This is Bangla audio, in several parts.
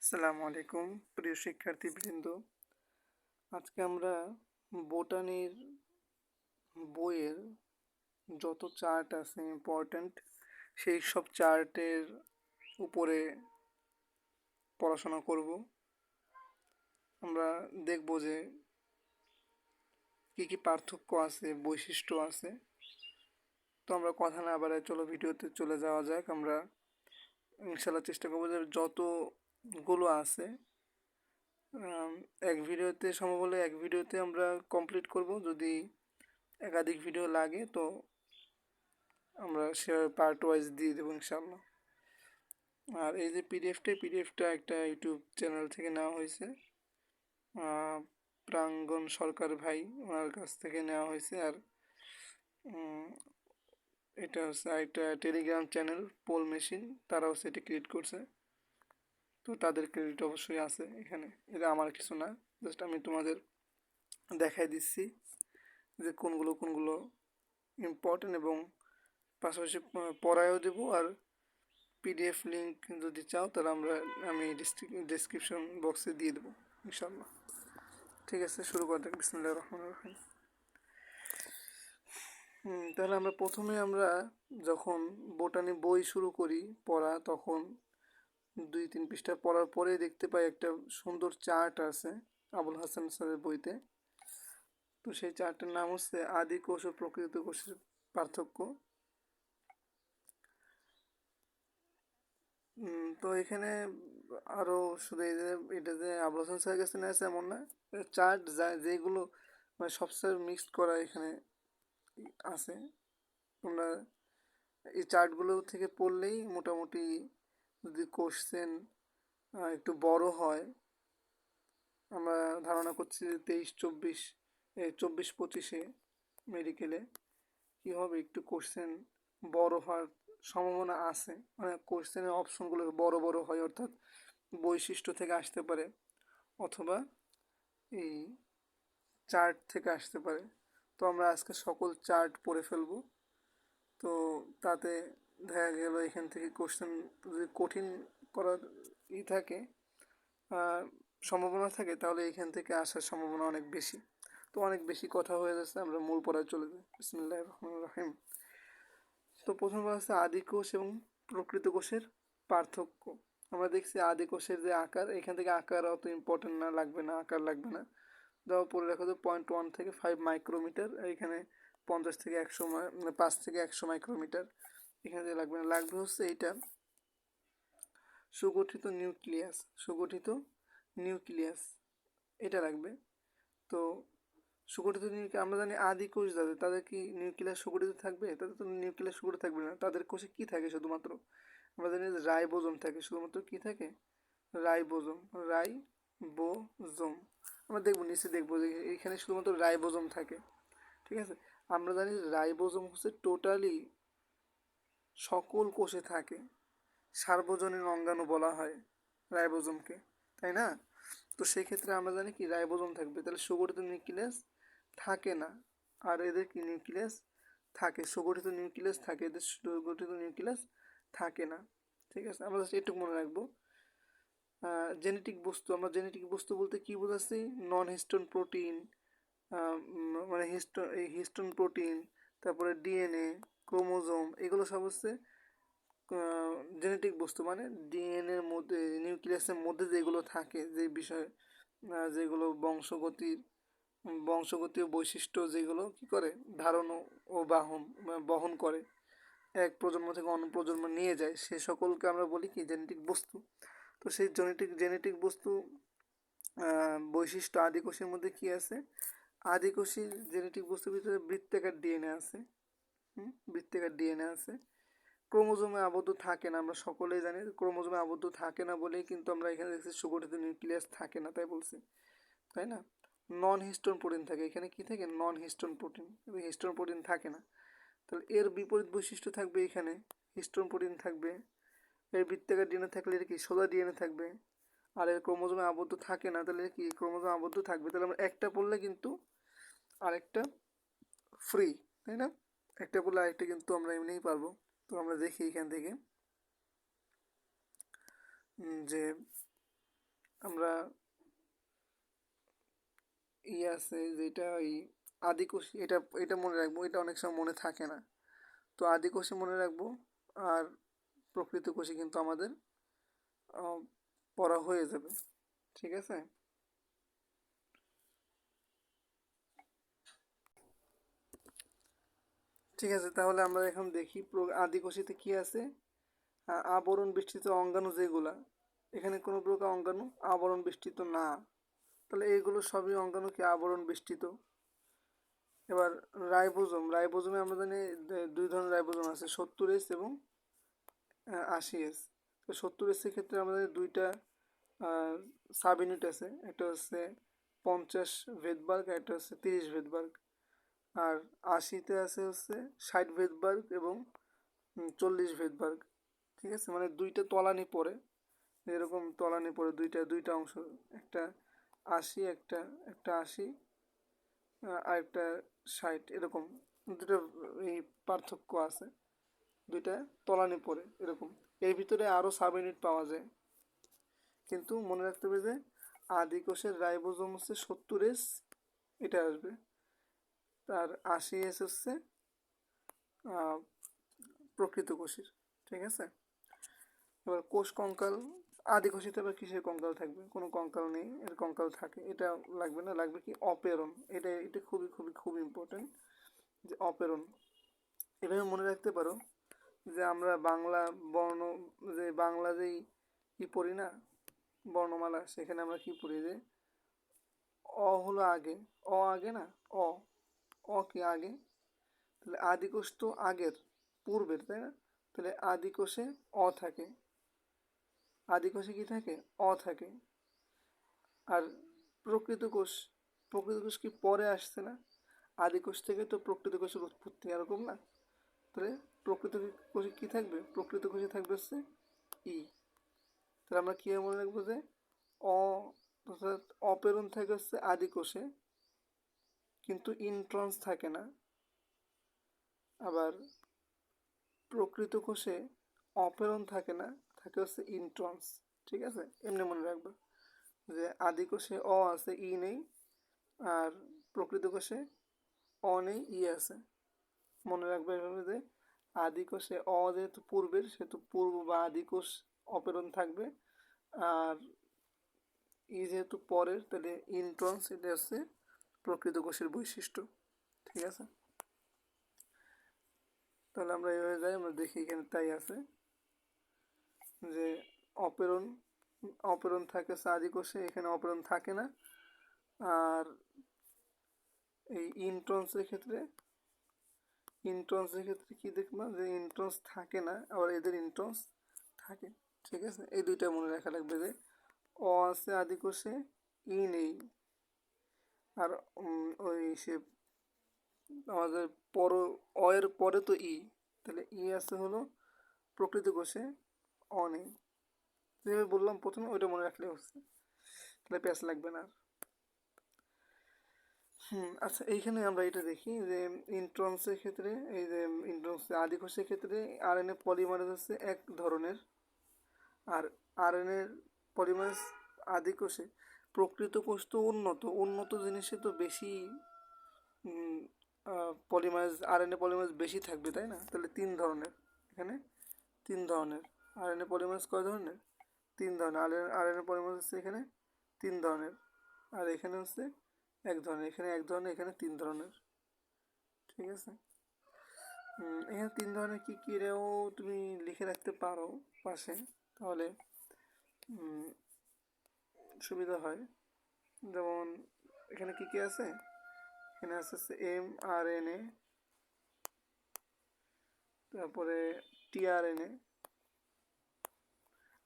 আসসালামু আলাইকুম প্রিয় শিক্ষার্থীবৃন্দ। আজকে আমরা বোটানির বইয়ের যত চার্ট আছে ইম্পর্ট্যান্ট সেই সব চার্টের উপরে পড়াশোনা করব। আমরা দেখব যে কী কী পার্থক্য আছে, বৈশিষ্ট্য আছে। তো আমরা কথা না বাড়াই চলো ভিডিওতে চলে যাওয়া যাক। আমরা ইনশাল্লাহ চেষ্টা করবো যে যতগুলো আছে এক ভিডিওতে সম্ভব হলে এক ভিডিওতে আমরা কমপ্লিট করব। যদি একাধিক ভিডিও লাগে তো আমরা সে পার্ট ওয়াইজ দিয়ে দেবো ইনশাল্লাহ। আর এই যে পিডিএফটা একটা ইউটিউব চ্যানেল থেকে নেওয়া হয়েছে, প্রাঙ্গণ সরকার ভাই ওনার কাছ থেকে নেওয়া হয়েছে। আর এটা হচ্ছে একটা টেলিগ্রাম চ্যানেল পোল মেশিন, তারাও সেটা ক্রিয়েট করছে, তো তাদের ক্রেডিট অবশ্যই আছে এখানে। এটা আমার কিছু না, জাস্ট আমি তোমাদের দেখাই দিচ্ছি যে কোনগুলো ইম্পর্টেন্ট, এবং পাশাপাশি পড়ায়ও দেবো। আর পিডিএফ লিঙ্ক যদি চাও তাহলে আমি ডেসক্রিপশন বক্সে দিয়ে দেবো ইনশাল্লাহ। ঠিক আছে, শুরু করা যাক। বিসমিল্লাহির রহমানির রহিম। তাহলে প্রথমে আমরা যখন বোটানি বই শুরু করি পড়া, তখন 2-3 পৃষ্ঠা পড়ার পরে দেখতে পাই একটা সুন্দর চার্ট আছে আবুল হাসান স্যারের বইতে। তো সেই চার্টের নাম হচ্ছে আদি কোষ ও প্রকৃত কোষের পার্থক্য। তো এখানে আরও শুধু এটা যে আবুল হাসান স্যারের কাছে নেওয়া আছে এমন না, চার্ট যেগুলো মানে সবচেয়ে মিক্সড করা এখানে আছে। তোমরা এই চার্টগুলো থেকে পড়লেই মোটামুটি, যদি কোশ্চেন একটু বড় হয়, আমরা ধারণা করছি যে 24-25 মেডিকেলে কী হবে, একটু কোশ্চেন বড় হওয়ার সম্ভাবনা আছে। মানে কোশ্চেনের অপশনগুলো বড় বড় হয়, অর্থাৎ বৈশিষ্ট্য থেকে আসতে পারে অথবা এই চার্ট থেকে আসতে পারে। তো আমরা আজকে সকল চার্ট পড়ে ফেলবো। তো তাতে দেখা গেল এখান থেকে কোশ্চেন যদি কঠিন করার থাকে, সম্ভাবনা থাকে, তাহলে এখান থেকে আসার সম্ভাবনা অনেক বেশি। তো অনেক বেশি কথা হয়ে যাচ্ছে, আমরা মূল পড়ায় চলে যাই। বিসমিল্লাহির রহমানির রহিম। তো প্রথম হচ্ছে আদি কোষ এবং প্রকৃত কোষের পার্থক্য। আমরা দেখছি আদি কোষের যে আকার, এখান থেকে আকার অত ইম্পর্টেন্ট না, লাগবে না, আকার লাগবে না। দেওয়া পড়ে রাখা তো 0.1 থেকে 5 মাইক্রোমিটার, এখানে 50 থেকে 100 5 থেকে 100 মাইক্রোমিটার, এখানে লাগবে না। লাগবে হচ্ছে এইটা সুগঠিত নিউক্লিয়াস, এটা লাগবে। তো সুগঠিত নিউক্লিয়াস, আমরা জানি আদি কোষ যাদের, তাদের কি নিউক্লিয়াস সুগঠিত থাকবে? তাদের তো নিউক্লিয়াস সুগঠিত থাকবে না। তাদের কোষে কি থাকে? শুধুমাত্র আমরা জানি যে রাইবোজোম থাকে। শুধুমাত্র কি থাকে? রাইবোজোম। আমরা নিচে দেখবো যে এখানে শুধুমাত্র রাইবোজোম থাকে। ঠিক আছে, আমরা জানি রাইবোজোম হচ্ছে টোটালি সকল কোষে থাকে। সার্বজনীন অঙ্গাণু বলা হয় রাইবোজোমকে, তাই না? তো সেক্ষেত্রে আমরা জানি কি রাইবোজোম থাকবে, তাহলে সুগঠিত নিউক্লিয়াস থাকে না। আর এদের কি নিউক্লিয়াস থাকে, সুগঠিত নিউক্লিয়াস থাকে, এদের সুগঠিত নিউক্লিয়াস থাকে না। ঠিক আছে, আমরা জাস্ট এটুকু মনে রাখবো। জেনেটিক বস্তু, আমরা জেনেটিক বস্তু বলতে কি বোঝাচ্ছি? নন হিস্টোন প্রোটিন, মানে হিস্টোন প্রোটিন, তারপরে ডিএনএ, ক্রোমোজোম, এগুলো সব হচ্ছে জেনেটিক বস্তু। মানে ডিএনএর মধ্যে, নিউক্লিয়াসের মধ্যে যেগুলো থাকে, যে বিষয়, যেগুলো বংশগতীয় বৈশিষ্ট্য, যেগুলো কি করে ধারণ ও বহন করে, এক প্রজন্ম থেকে অন্য প্রজন্ম নিয়ে যায়, সে সকলকে আমরা বলি কি জেনেটিক বস্তু। তো সেই জেনেটিক বস্তু বৈশিষ্ট্য আদি কোষের মধ্যে কি আছে? আদি কোষের জেনেটিক বস্তুর ভিতরে বৃত্তাকার ডিএনএ আছে। বৃত্তাকার ডিএনএ আছে। ক্রোমোজোমে আবদ্ধ থাকে না, আমরা সকলেই জানি ক্রোমোজোমে আবদ্ধ থাকে না বলেই কিন্তু আমরা এখানে দেখছি সুগঠিত নিউক্লিয়াস থাকে না, তাই বলছি, তাই না? নন হিস্টোন প্রোটিন থাকে, এখানে কি থাকে? নন হিস্টোন প্রোটিন, হিস্টোন প্রোটিন থাকে না। তাহলে এর বিপরীত বৈশিষ্ট্য থাকবে, এখানে হিস্টোন প্রোটিন থাকবে। এর বৃত্তাকার ডিএনএ থাকলে এর কি সোজা ডিএনএ থাকবে। আর এর ক্রোমোজোমে আবদ্ধ থাকে না, তাহলে কি ক্রোমোজোমে আবদ্ধ থাকবে। তাহলে আমরা একটা পড়লে কিন্তু আরেকটা ফ্রি, তাই না? একটা পড়লে আরেকটা কিন্তু আমরা এমনিই পারবো। তো আমরা দেখি এখান থেকে যে আমরা আছে যেটা ওই আদিকোষী, এটা এটা মনে রাখবো, এটা অনেক সময় মনে থাকে না। তো আদিকোষী মনে রাখবো, আর প্রকৃত কোষী কিন্তু আমাদের পড়া হয়ে যাবে। ঠিক আছে। ঠিক আছে, তাহলে আমরা এখন দেখি আদিকোষীতে কি আছে। আবরণ বেষ্টিত অঙ্গাণু যেগুলা, এখানে কোনো প্রকার অঙ্গাণু আবরণ বেষ্টিত না, তাহলে এইগুলো সবই অঙ্গাণু কি আবরণ বেষ্টিত। এবার রাইবোজোমে আমরা জানি দুই ধরনের রাইবোজোম আছে, 70S এবং 80S। তো 70S এর ক্ষেত্রে আমাদের দুইটা সাব ইউনিট আছে, একটা হচ্ছে 50 ভেদবার্গ, একটা হচ্ছে 30 ভেদবার্গ। আর 80তে আছে হচ্ছে 60 ভেদবার্গ এবং 40 ভেদবার্গ। ঠিক আছে, মানে দুইটা তলানি পড়ে, এরকম তলানি পড়ে দুইটা দুইটা অংশ, একটা 80, একটা একটা 80, আর একটা 60, এরকম দুটো এই পার্থক্য আছে, দুইটা তলানি পড়ে এরকম। এর ভিতরে আরও সাব ইউনিট পাওয়া যায়, কিন্তু মনে রাখতে হবে যে আদিকোষের রাইবোজোম হচ্ছে 70S, এটা আসবে। তার 80S হচ্ছে প্রকৃত কোষের। ঠিক আছে। এবার কোষ কঙ্কাল, আদিকোষিতে আবার কিসের কঙ্কাল থাকবে, কোনো কঙ্কাল নেই, এর কঙ্কাল থাকে, এটা লাগবে না, লাগবে কি অপেরণ। এটা এটা খুবই খুবই খুব ইম্পর্টেন্ট, যে অপেরণ। এভাবে মনে রাখতে পারো যে আমরা বাংলা বর্ণ, যে বাংলা যেই ই পড়ি না, বর্ণমালা, সেখানে আমরা কি পড়ি যে অ হলো আগে, অ আগে না, অ, অ কি আগে, তাহলে আদিকোষ তো আগের, পূর্বের, তাই না? তাহলে আদিকোষে অ থাকে, আদিকোষে কি থাকে, অ থাকে। আর প্রকৃত কোষ, প্রকৃত কোষ কি পরে আসছে না, আদিকোষ থেকে তো প্রকৃত কোষের উৎপত্তি, এরকম না? তাহলে প্রকৃত কোষে কি থাকবে, প্রকৃত কোষে থাকবে হচ্ছে ই। তাহলে আমরা কীভাবে মনে রাখবো যে অ, অর্থাৎ অপেরণ থাকে হচ্ছে আদিকোষে, কিন্তু ইন্ট্রন্স থাকে না। আবার প্রকৃত কোষে অপেরণ থাকে না, থাকে হচ্ছে ইন্ট্রন্স। ঠিক আছে, এমনি মনে রাখবো যে আদিকোষে অ আছে, ই নেই, আর প্রকৃত কোষে অ নেই, ই আছে। মনে রাখবে এভাবে যে আদিকোষে অ যেহেতু পূর্বের, সেহেতু পূর্ব বা আদিকোষ অপেরণ থাকবে, আর ই যেহেতু পরের, তাহলে ইন্ট্রন্স, এটা হচ্ছে প্রকৃত কোষের বৈশিষ্ট্য। ঠিক আছে, তাহলে আমরা এভাবে যাই, আমরা দেখি এখানে তাই আছে যে অপেরণ, অপেরণ থাকে আদিকোষে, এখানে অপেরণ থাকে না। আর এই ইন্ট্রন্সের ক্ষেত্রে, ইন্ট্রন্সের ক্ষেত্রে কি দেখবা যে ইন্ট্রন্স থাকে না, আবার এদের ইন্ট্রন্স থাকে। ঠিক আছে, এই দুইটা মনে রাখা লাগবে যে অ আছে আদিকোষে, ই নেই, আর ওই সে আমাদের পর, অ এর পরে তো ই, তাহলে ই আছে হলো প্রকৃত কোষে, অ নেই। যেভাবে বললাম প্রথমে, ওইটা মনে রাখলে হচ্ছে, তাহলে প্যাচ লাগবে না। আচ্ছা, এইখানে আমরা এটা দেখি যে ইন্ট্রন্সের ক্ষেত্রে, এই যে ইন্ট্রন্স আদিকোষের ক্ষেত্রে আরএনএ পলিমারেজ হচ্ছে এক ধরনের, আর আরএনএ পলিমারেজ আদিকোষে, প্রকৃত কোষ তো উন্নত, উন্নত জিনিসে তো বেশি পলিমারেজ, আরএনএ পলিমারেজ বেশি থাকবে, তাই না? তাহলে তিন ধরনের, এখানে তিন ধরনের আরএনএ পলিমারেজ, কয় ধরনের, তিন ধরনের আরএনএ পলিমারেজ হচ্ছে এখানে তিন ধরনের, আর এখানে হচ্ছে এক ধরনের, এখানে এক ধরনের, এখানে তিন ধরনের। ঠিক আছে, এখানে তিন ধরনের কী কী, এটাও তুমি লিখে রাখতে পারো পাশে, তাহলে সুবিধা হয়। যেমন এখানে কী কী আছে, এখানে আছে mRNA, তারপরে টিআরএনএ,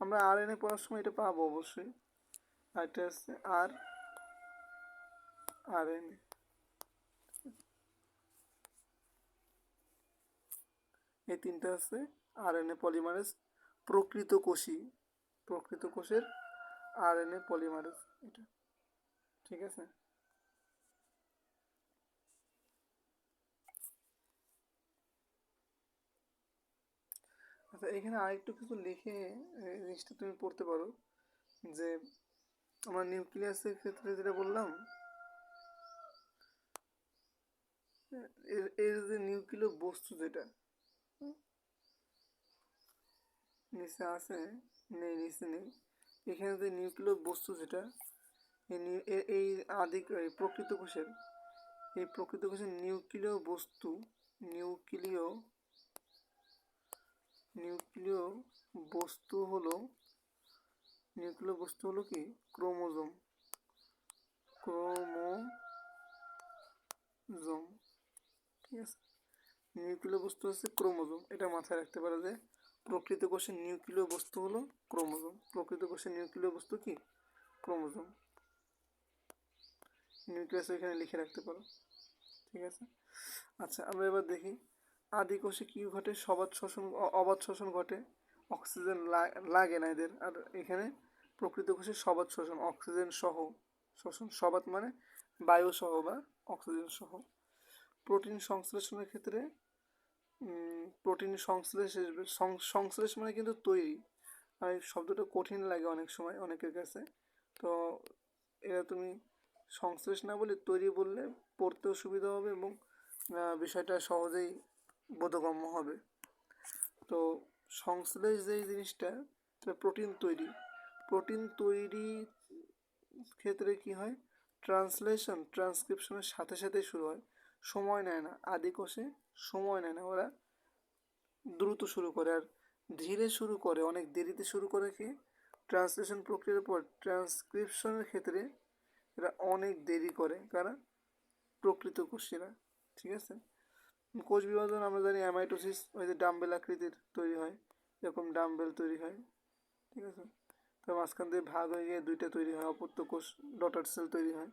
আমরা আরএনএ পড়ার সময় এটা পাবো অবশ্যই, আর এটা হচ্ছে আরএনএ। এই তিনটা হচ্ছে আরএনএ পলিমারেজ, প্রকৃত কোষী, প্রকৃত কোষের আরএনএ পলিমারেজ এটা। ঠিক আছে, আচ্ছা এখানে আরেকটু কিছু লিখে জিনিসটা তুমি পড়তে পারো, যে আমরা নিউক্লিয়াসের ক্ষেত্রে যেটা বললাম, এর যে নিউক্লিয় বস্তু যেটা নিচে আছে, নেই নিচে নেই, এখানে যে নিউক্লিয় বস্তু যেটা এই আদি প্রকৃত কোষের, এই প্রকৃত কোষের নিউক্লিয় বস্তু, নিউক্লিয় নিউক্লিয় বস্তু হলো নিউক্লিয় বস্তু হলো কি ক্রোমোজোম, ক্রোমোজোম, ঠিক আছে। নিউক্লিয় বস্তু হচ্ছে ক্রোমোজোম, এটা মাথায় রাখতে পারো যে প্রকৃত কোষের নিউক্লিয় বস্তু হলো ক্রোমোজোম, প্রকৃত কোষের নিউক্লিয় বস্তু কি ক্রোমোজোম। নিউক্লিয়াস এখানে লিখে রাখতে পারো, ঠিক আছে। আচ্ছা, আমরা এবার দেখি আদি কোষে কি ঘটে, অবাধ শ্বসন ঘটে, অক্সিজেন লাগে না এদের। আর এখানে প্রকৃত কোষে সবাত শ্বসন, অক্সিজেন সহ শ্বসন, সবাত মানে বায়ু সহ বা অক্সিজেন সহ। প্রোটিন সংশ্লেষণের ক্ষেত্রে প্রোটিন সংশ্লেষ মানে কিন্তু তৈরি, আর এই শব্দটা কঠিন লাগে অনেক সময় অনেকের কাছে, তো এটা তুমি সংশ্লেষ না বলে তৈরি বললে পড়তেও সুবিধা হবে এবং বিষয়টা সহজেই বোধগম্য হবে। তো সংশ্লেষ যেই জিনিসটা, প্রোটিন তৈরি ক্ষেত্রে কি হয়, ট্রান্সক্রিপশনের সাথে সাথে শুরু হয়, সময় নেয় না। আদি কোষে সময় নেয় না, ওরা দ্রুত শুরু করে, আর ধীরে শুরু করে, অনেক দেরিতে শুরু করে কি ট্রান্সলেশন প্রক্রিয়ার পর ট্রান্সক্রিপশনের ক্ষেত্রে এরা অনেক দেরি করে, কারণ প্রকৃত কোষীরা, ঠিক আছে। কোষ বিভাজন আমরা জানি অ্যামাইটোসিস, ওই যে ডাম্বেল আকৃতির তৈরি হয়, এরকম ডাম্বেল তৈরি হয়, ঠিক আছে। তো মাঝখান দিয়ে ভাগ হয়ে গিয়ে দুইটা তৈরি হয়, অপত্য কোষ ডটার সেল তৈরি হয়।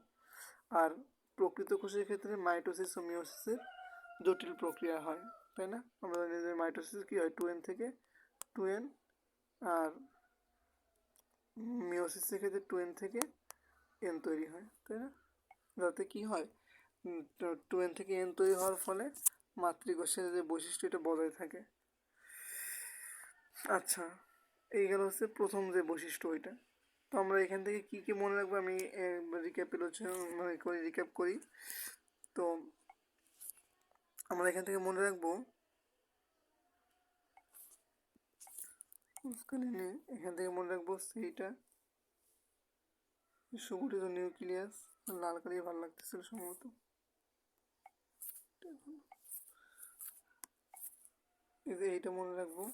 আর প্রকৃত কোষের ক্ষেত্রে মাইটোসিস ও মিওসিসের জটিল প্রক্রিয়া হয়, তাই না। আমরা জানি যে মাইটোসিস কি হয় 2n থেকে 2n, আর মিওসিসের ক্ষেত্রে 2n থেকে n তৈরি হয়, তাই না। যাতে কি হয় 2n থেকে n তৈরি হওয়ার ফলে মাতৃকোষের যে বৈশিষ্ট্য এটা বজায় থাকে। আচ্ছা, এই গেল হচ্ছে প্রথম যে বৈশিষ্ট্য ওইটা। তো আমরা এখান থেকে কি কি মনে রাখবো, আমি রিক্যাপ করি। তো আমরা এখান থেকে মনে রাখবো, এখান থেকে মনে রাখবো সেইটা সুগঠিত নিউক্লিয়াস, লাল কালিয়ে ভালো লাগতেছিল সম্ভবত, এইটা মনে রাখবো।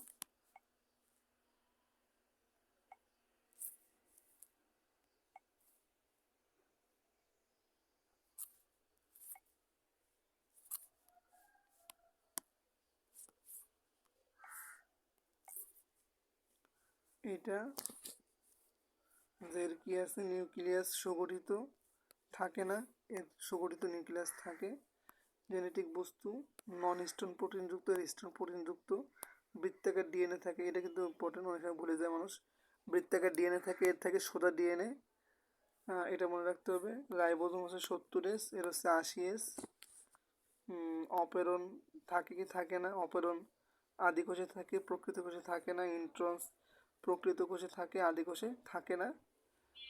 এটা এর কি আছে, নিউক্লিয়াস সুগঠিত থাকে না, এর সুগঠিত নিউক্লিয়াস থাকে। জেনেটিক বস্তু নন স্টোন প্রোটিনযুক্ত, স্টোন প্রোটিনযুক্ত, বৃত্তাকার ডিএনএ থাকে, এটা কিন্তু ইম্পর্টেন্ট, অনেক সময় ভুলে যায় মানুষ। বৃত্তাকার ডিএনএ থাকে, এর থাকে সোজা ডিএনএ, এটা মনে রাখতে হবে। রাইবোজোম হচ্ছে 70S, এর হচ্ছে 80S। অপেরন থাকে কি থাকে না, অপেরন আদি কোষে থাকে, প্রকৃত কোষে থাকে না। ইন্ট্রন্স প্রকৃত কোষে থাকে, আদি কোষে থাকে না।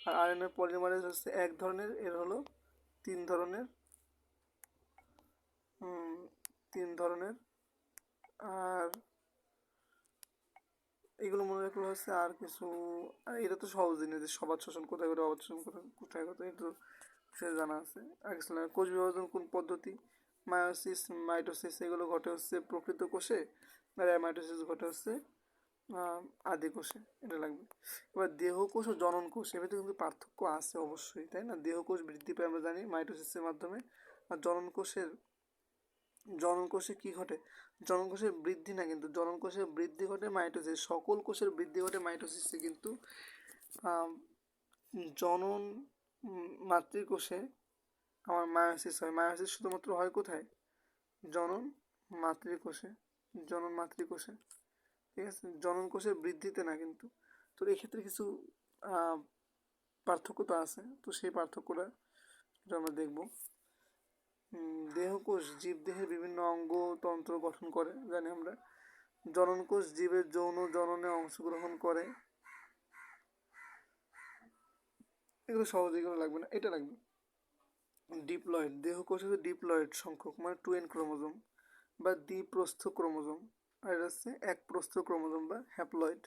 আর আরএনএ পলিমারেজ হচ্ছে এক ধরনের, এর হলো তিন ধরনের, আর এগুলো মনে রাখলে হচ্ছে। আর কিছু, আর এটা তো সহজ জিনিস যে সবাদ শোষণ কোথায় করে, অবাধ শোষণ কোথায় কোথায়, এটা তো সে জানা আছে। আর কিছু না, কোষ বিভাজন কোন পদ্ধতি, মায়োসিস মাইটোসিস এগুলো ঘটে হচ্ছে প্রকৃত কোষে, আর অ্যামাইটোসিস ঘটে হচ্ছে আদি কোষে, এটা লাগবে। এবার দেহকোষ ও জনন কোষ এর ভিতরে কিন্তু পার্থক্য আছে অবশ্যই, তাই না। দেহকোষ বৃদ্ধি পায় আমরা জানি মাইটোসিসের মাধ্যমে, আর জনন কোষে কি ঘটে, জনন কোষের বৃদ্ধি না, কিন্তু জনন কোষের বৃদ্ধি ঘটে মাইটোসিস, সকল কোষের বৃদ্ধি ঘটে মাইটোসিসে, কিন্তু জনন মাতৃকোষে আমার মায়োসিস হয়। মায়োসিস শুধুমাত্র হয় কোথায়, জনন মাতৃকোষে, জনন মাতৃকোষে, ঠিক আছে, জনন কোষের বৃদ্ধিতে না কিন্তু। তো এক্ষেত্রে কিছু পার্থক্য তো আছে, তো সেই পার্থক্যটা এটা আমরা দেখব। দেহকোষ জীবদেহের বিভিন্ন অঙ্গতন্ত্র গঠন করে, জানি আমরা। জনন কোষ জীবের যৌন জননে অংশগ্রহণ করে। এগুলো সহজে এগুলো লাগবে না, এটা লাগবে। ডিপ্লয়েড, দেহকোষে ডিপ্লয়েড সংখ্যক মানে 2n ক্রোমোজোম বা দ্বিপ্রস্থ ক্রোমোজোম, আর এটা হচ্ছে একপ্রস্থ ক্রোমোজোম বা হ্যাপ্লয়েড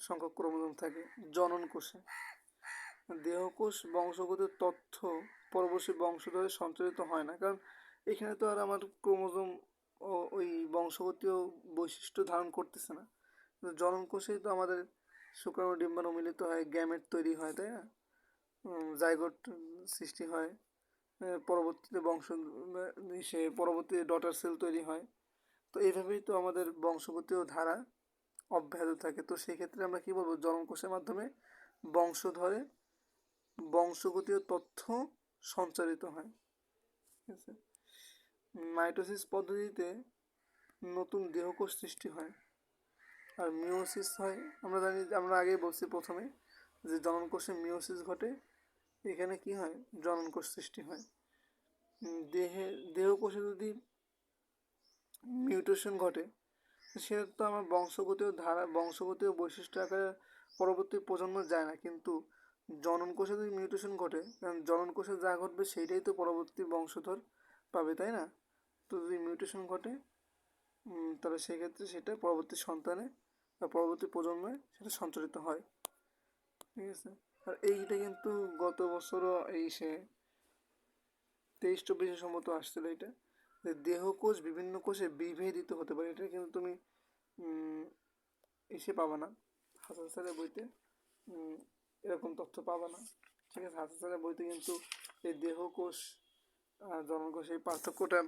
সংখ্যক ক্রোমোজোম থাকে জনন কোষে। দেহকোষ বংশগত তথ্য পরবর্তী বংশধরে সঞ্চারিত হয় না, কারণ এখানে তো আর আমার ক্রোমোজোম ওই বংশগতীয় বৈশিষ্ট্য ধারণ করতেছে না। জনন কোষেই তো আমাদের শুক্রাণু ডিম্বাণু মিলিত হয়, গ্যামেট তৈরি হয়, তাই না? জাইগোট সৃষ্টি হয়, পরবর্তীতে পরবর্তীতে ডটার সেল তৈরি হয়। তো এইভাবেই তো আমাদের বংশগতীয় ধারা অব্যাহত থাকে। তো সেই ক্ষেত্রে আমরা কি বলবো, জনন কোষের মাধ্যমে বংশধরে বংশগতীয় তথ্য সঞ্চারিত হয়। ঠিক আছে। মাইটোসিস পদ্ধতিতে নতুন দেহকোষ সৃষ্টি হয়, আর মিওসিস হয়। আমরা জানি, আমরা আগেই বলছি প্রথমে যে জনন কোষে মিওসিস ঘটে, এখানে কি হয়, জনন কোষ সৃষ্টি হয়। দেহকোষে যদি মিউটেশন ঘটে, সেটা তো আমার বংশগতীয় বৈশিষ্ট্য আকারে পরবর্তী প্রজন্ম যায় না, কিন্তু জনন কোষে যদি মিউটেশন ঘটে, কারণ জনন কোষে যা ঘটবে সেইটাই তো পরবর্তী বংশধর পাবে, তাই না? তো যদি মিউটেশন ঘটে, তাহলে সেক্ষেত্রে সেটা পরবর্তী সন্তানে বা পরবর্তী প্রজন্মে সেটা সঞ্চারিত হয়। ঠিক আছে। আর এইটা কিন্তু গত বছরও 23-24 সম্ভবত আসছিল এটা, যে দেহকোষ বিভিন্ন কোষে বিভেদিত হতে পারে। এটা কিন্তু তুমি এসে পাবা না হাসান স্যারের বইতে, এরকম তথ্য পাবা না। ঠিক আছে, হাসান স্যারের বইতে কিন্তু এই দেহকোষ জনন কোষ এই পার্থক্যটা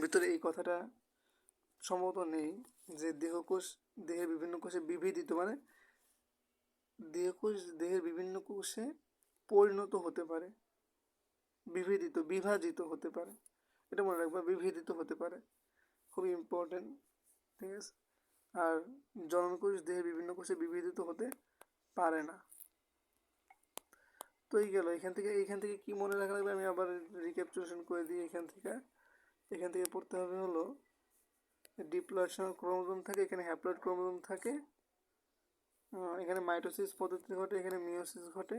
ভিতরে এই কথাটা সম্ভবত নেই, যে দেহের বিভিন্ন কোষে বিভেদিত মানে দেহের বিভিন্ন কোষে পরিণত হতে পারে, বিভাজিত হতে পারে, এটা মনে রাখবা, বিভেদিত হতে পারে, খুবই ইম্পর্টেন্ট। ঠিক আছে। আর জনন কোষ দেহের বিভিন্ন কোষে বিভেদিত হতে পারে না। তো এই গেল এইখান থেকে কি মনে রাখা লাগবে, আমি আবার রিক্যাপচুলেশন করে দিই। এখান থেকে পড়তে হবে হলো ডিপ্লয়েড ক্রোমোজোম থাকে, এখানে হ্যাপ্লয়েড ক্রোমোজোম থাকে, এখানে মাইটোসিস পদ্ধতি ঘটে, এখানে মিওসিস ঘটে।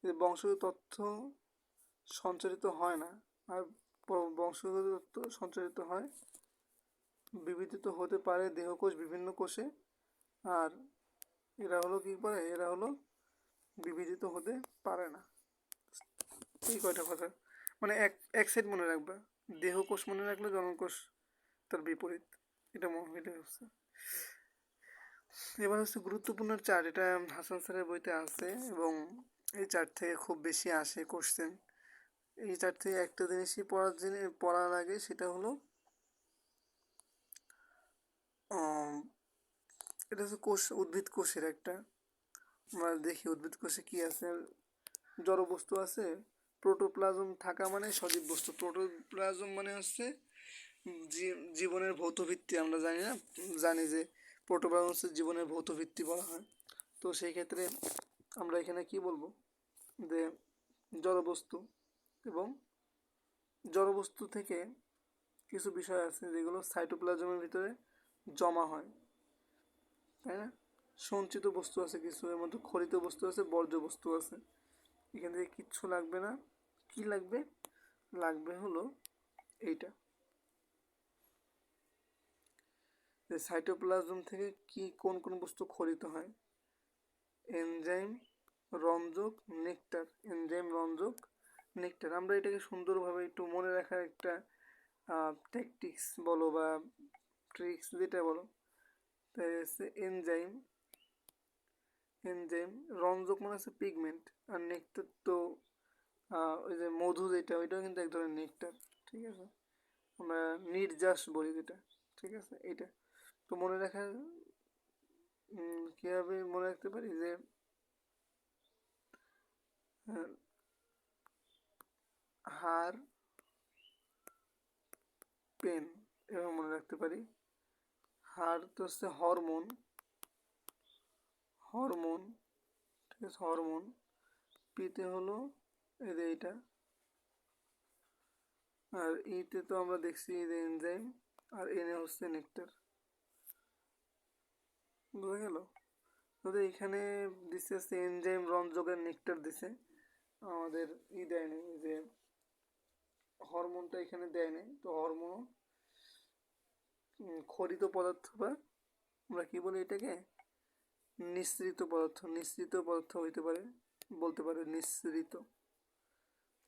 বংশগত তথ্য সঞ্চারিত হয় না, আর বংশগত তথ্য সঞ্চারিত হয়, বিভাজিত হতে পারে দেহকোষ বিভিন্ন কোষে, আর এরা হলো বিভাজিত হতে পারে না। এই কয়টা কথা মানে এক সাইড মনে রাখবা, দেহকোষ মনে রাখলে জনকোষ তার বিপরীত, এটা হচ্ছে। এবার হচ্ছে গুরুত্বপূর্ণ চার্ট, এটা হাসান স্যারের বইতে আছে এবং এই চার্ট থেকে খুব বেশি আসে কোশ্চেন। এই চার্ট থেকে একটা জিনিসই পড়ার আগে, সেটা হলো এটা হচ্ছে উদ্ভিদ কোষের একটা, আমরা দেখি উদ্ভিদ কোষে কি আছে। জড় বস্তু আছে, প্রোটোপ্লাজম থাকা মানে সজীব বস্তু। প্রোটোপ্লাজম মানে হচ্ছে জীবনের ভৌত ভিত্তি। আমরা জানি যে প্রোটোপ্লাজম হচ্ছে জীবনের ভৌত ভিত্তি বলা হয়। তো সেই ক্ষেত্রে আমরা এখানে কি বলবো, যে জড়বস্তু এবং জড়বস্তু থেকে কিছু বিষয় আছে যেগুলো সাইটোপ্লাজমের ভিতরে জমা হয়, তাই না? সঞ্চিত বস্তু আছে কিছু, এর মধ্যে খরিত বস্তু আছে, বর্জ্য বস্তু আছে। এখান থেকে কিচ্ছু লাগবে না, কি লাগবে, লাগবে হলো এইটা, যে সাইটোপ্লাজম থেকে কোন কোন বস্তু খরিত হয়, এনজাইম, রঞ্জক, নেকটার। এনজাইম, রঞ্জক, নেকটার। আমরা এটাকে সুন্দরভাবে একটু মনে রাখার একটা ট্যাকটিক্স বলো বা ট্রিক্স যেটা বলো, তাই হচ্ছে এনজাইম, রঞ্জক মানে হচ্ছে পিগমেন্ট, আর নেকটার তো ওই যে মধু যেটা, ওইটাও কিন্তু এক ধরনের নেকটার। ঠিক আছে, আমরা নির্যাস বলি যেটা। ঠিক আছে, এইটা তো মনে রাখার কীভাবে মনে রাখতে পারি, যে হাড়, পেন, এভাবে মনে রাখতে পারি। হাড় তো হচ্ছে হরমোন, ঠিক আছে, হরমোন। পিতে হলো এইটা, আর ইতে তো আমরা দেখছি এনজাইম, আর এনে হচ্ছে নেকটার। বোঝা গেল? তবে এখানে দিছে হচ্ছে এনজাইম রঞ্জকের নেকটার দিছে, আমাদের দেয়নি যে হরমোনটা এখানে দেয় নাই। তো হরমোন খরিত পদার্থ বা আমরা কি বলি এটাকে, নিঃসৃত পদার্থ হইতে পারে, বলতে পারে নিঃসৃত,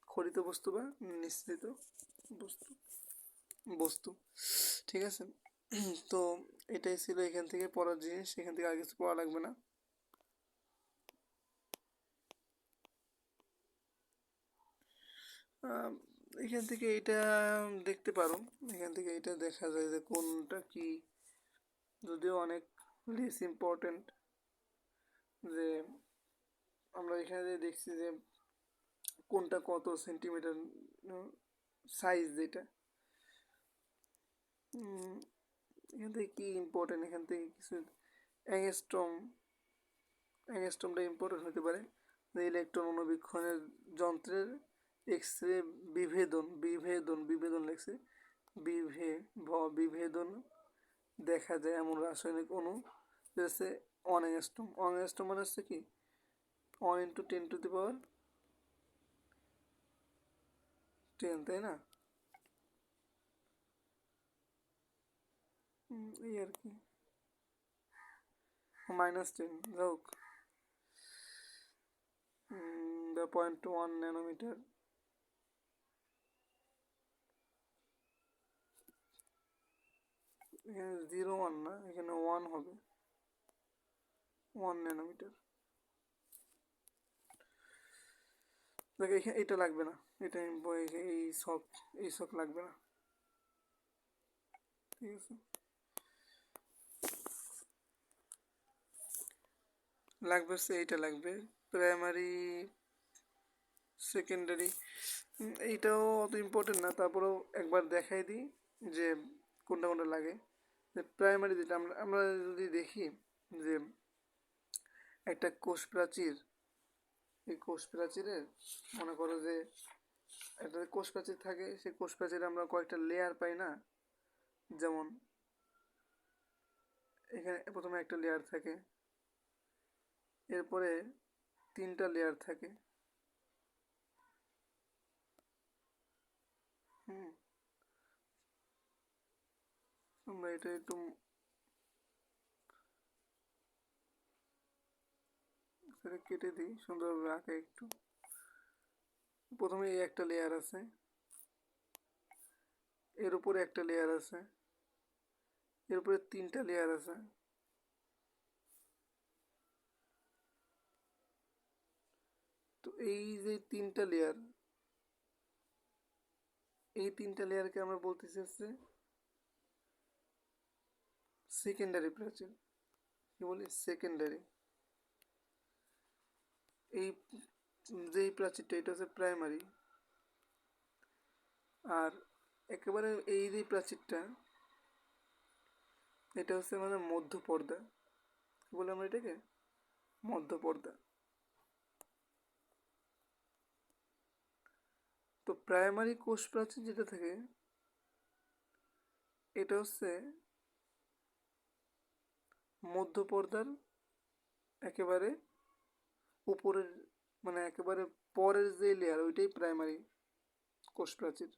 খরিত বস্তু বা নিঃসৃত বস্তু বস্তু ঠিক আছে। তো এটাই ছিল এখান থেকে পড়ার জিনিস, এখান থেকে আর কিছু পড়া লাগবে না। এখান থেকে এটা দেখতে পারো, এখান থেকে এটা দেখা যায় যে কোনটা কি, যদিও অনেক লেস ইম্পর্টেন্ট। যে আমরা এখানে দেখছি যে কোনটা কত সেন্টিমিটার সাইজ, যেটা এখান থেকে কি ইম্পর্টেন্ট, এখান থেকে কিছু অ্যাংস্ট্রম, অ্যাংস্ট্রমটা ইম্পর্টেন্ট হতে পারে, যে ইলেকট্রন অনুবীক্ষণের যন্ত্রের এক্স রে বিভেদন লেখছে, বিভে বিভেদন দেখা যায় এমন রাসায়নিক অণু হচ্ছে অ্যাংস্ট্রম। অ্যাংস্ট্রম মানে হচ্ছে কি 1 × 10⁻10, তাই না? এই আর কি, -10 হোক, 0.1 ন্যানোমিটার। এখানে 0 1 না, এখানে 1 হবে, 1 ন্যানোমিটার। দেখ এখানে এটা লাগবে না, এটা এই শখ লাগবে না, ঠিক আছে। লাগবে হচ্ছে এইটা লাগবে, প্রাইমারি সেকেন্ডারি, এইটাও অত ইম্পর্টেন্ট না, তারপরেও একবার দেখাই দিই যে কোনটা কোনটা লাগে। যে প্রাইমারি যেটা আমরা আমরা যদি দেখি যে একটা কোষ প্রাচীর, এই কোষ প্রাচীরের মনে করো যে একটা কোষ প্রাচীর থাকে, সেই কোষ প্রাচীরে আমরা কয়েকটা লেয়ার পাই না, যেমন এখানে প্রথমে একটা লেয়ার থাকে, এরপরে 3টা লেয়ার থাকে, হুম। আমরা এটা একটু কেটে দিই সুন্দরভাবে আঁকে একটু। প্রথমে এই একটা লেয়ার আছে, এর উপরে একটা লেয়ার আছে, এর উপরে 3টা লেয়ার আছে। তো এই যে 3টা লেয়ার, এই 3টা লেয়ারকে আমরা বলতেছি হচ্ছে সেকেন্ডারি প্রাচীর, কি বলি সেকেন্ডারি। এই যেই প্রাচীরটা এটা হচ্ছে প্রাইমারি, আর একেবারে এই যে প্রাচীরটা এটা হচ্ছে মানে মধ্য পর্দা, কি বলে আমরা এটাকে, মধ্য পর্দা। তো প্রাইমারি কোষ প্রাচীর যেটা থাকে এটা হচ্ছে মধ্য পর্দার একেবারে উপরের, মানে একেবারে পরের যে লেয়ার ওইটাই প্রাইমারি কোষ প্রাচীর।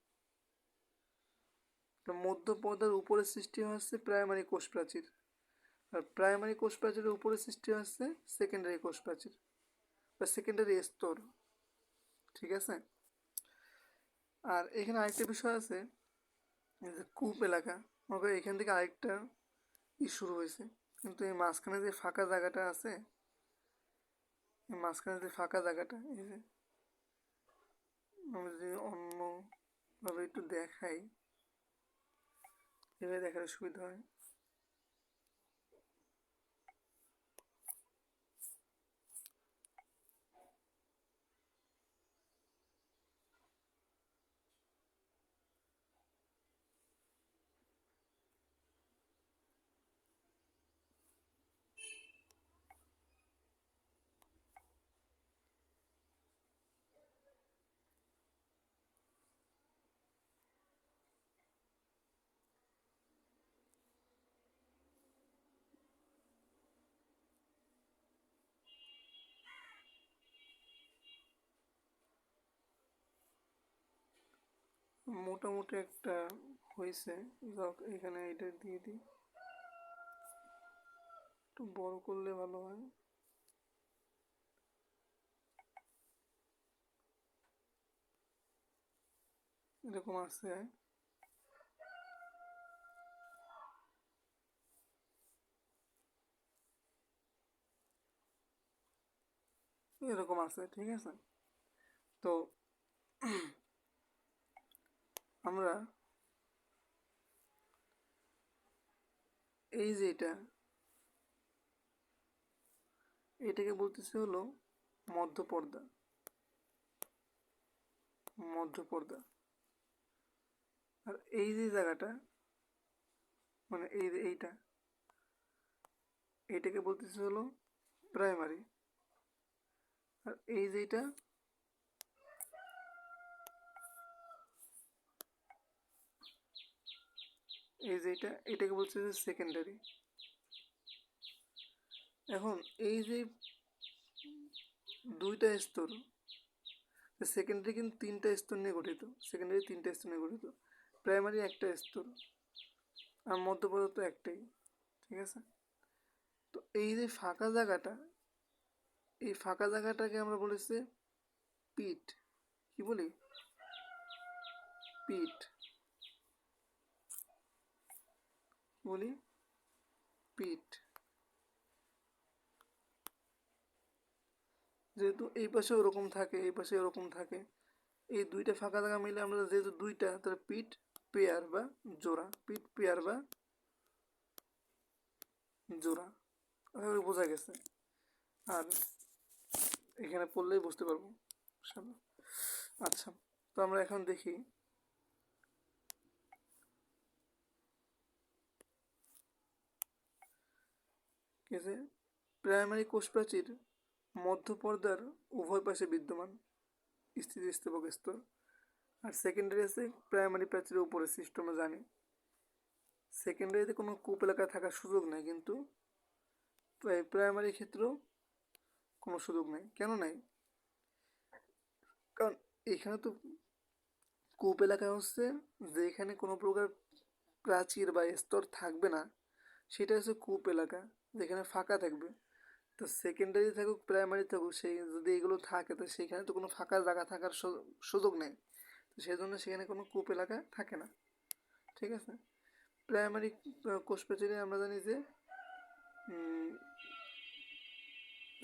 মধ্য পর্দার উপরে সৃষ্টি হচ্ছে প্রাইমারি কোষ প্রাচীর, আর প্রাইমারি কোষ প্রাচীরের উপরে সৃষ্টি হচ্ছে সেকেন্ডারি কোষ প্রাচীর বা সেকেন্ডারি স্তর, ঠিক আছে। আর এখানে আরেকটা বিষয় আছে, যে কূপ এলাকা, মনে করো এখান থেকে আরেকটা শুরু হয়েছে, কিন্তু এই মাঝখানে যে ফাঁকা জায়গাটা আছে, এই মাঝখানে যে ফাঁকা জায়গাটা, এই যে আমি যদি অন্যভাবে একটু দেখাই, এভাবে দেখার সুবিধা হয়। মোটামুটি একটা হয়েছে। এখানে এটা দিয়ে দিই, একটু বড় করলে ভালো হয়। এরকম আছে, এরকম আছে, ঠিক আছে। তো আমরা এই যে এটাকে বলতেছে হলো মধ্যপর্দা। মধ্যপর্দা। আর এই যে জায়গাটা, মানে এইটাকে বলতেছে হলো প্রাইমারি। আর এই যেটা, এটাকে বলছে যে সেকেন্ডারি। এখন এই যে দুইটা স্তর, সেকেন্ডারি কিন্তু তিনটা স্তর নিয়ে গঠিত। সেকেন্ডারি তিনটা স্তর নিয়ে গঠিত, প্রাইমারি একটা স্তর, আর মধ্যপর্দা তো একটাই, ঠিক আছে। তো এই যে ফাঁকা জায়গাটা, এই ফাঁকা জায়গাটাকে আমরা বলেছি পিট। কি বলি? পিট বলি, পিট। যেহেতু এই পাশে ওরকম থাকে, এই পাশে ওরকম থাকে, এই দুইটা ফাঁকা জায়গা মিলে আমরা যেহেতু দুইটা, তাহলে পিট পেয়ার বা জোড়া। পিট পেয়ার বা জোড়া, বোঝা গেছে। আর এখানে পড়লেই বুঝতে পারবো। আচ্ছা, তো আমরা এখন দেখি কি যে প্রাইমারি কোষ প্রাচীর মধ্যপর্দার উভয় পাশে বিদ্যমান স্থিতিস্থাপক স্তর। আর সেকেন্ডারি আছে প্রাইমারি প্রাচীরের উপরে সৃষ্ট, আমরা জানি। সেকেন্ডারিতে কোনো কূপ এলাকা থাকার সুযোগ নেই, কিন্তু প্রাইমারি ক্ষেত্রেও কোনো সুযোগ নেই। কেন নাই? কারণ এখানে তো কূপ এলাকা হচ্ছে যেখানে কোনো প্রকার প্রাচীর বা স্তর থাকবে না, সেটা হচ্ছে কূপ এলাকা, যেখানে ফাঁকা থাকবে। তো সেকেন্ডারি থাকুক প্রাইমারি থাকুক, সেই যদি এগুলো থাকে, তো সেখানে তো কোনো ফাঁকা জায়গা থাকার সুযোগ নেই। তো সেই জন্য সেখানে কোনো কূপ এলাকা থাকে না, ঠিক আছে। প্রাইমারি কোষ প্রাচীরে আমরা জানি যে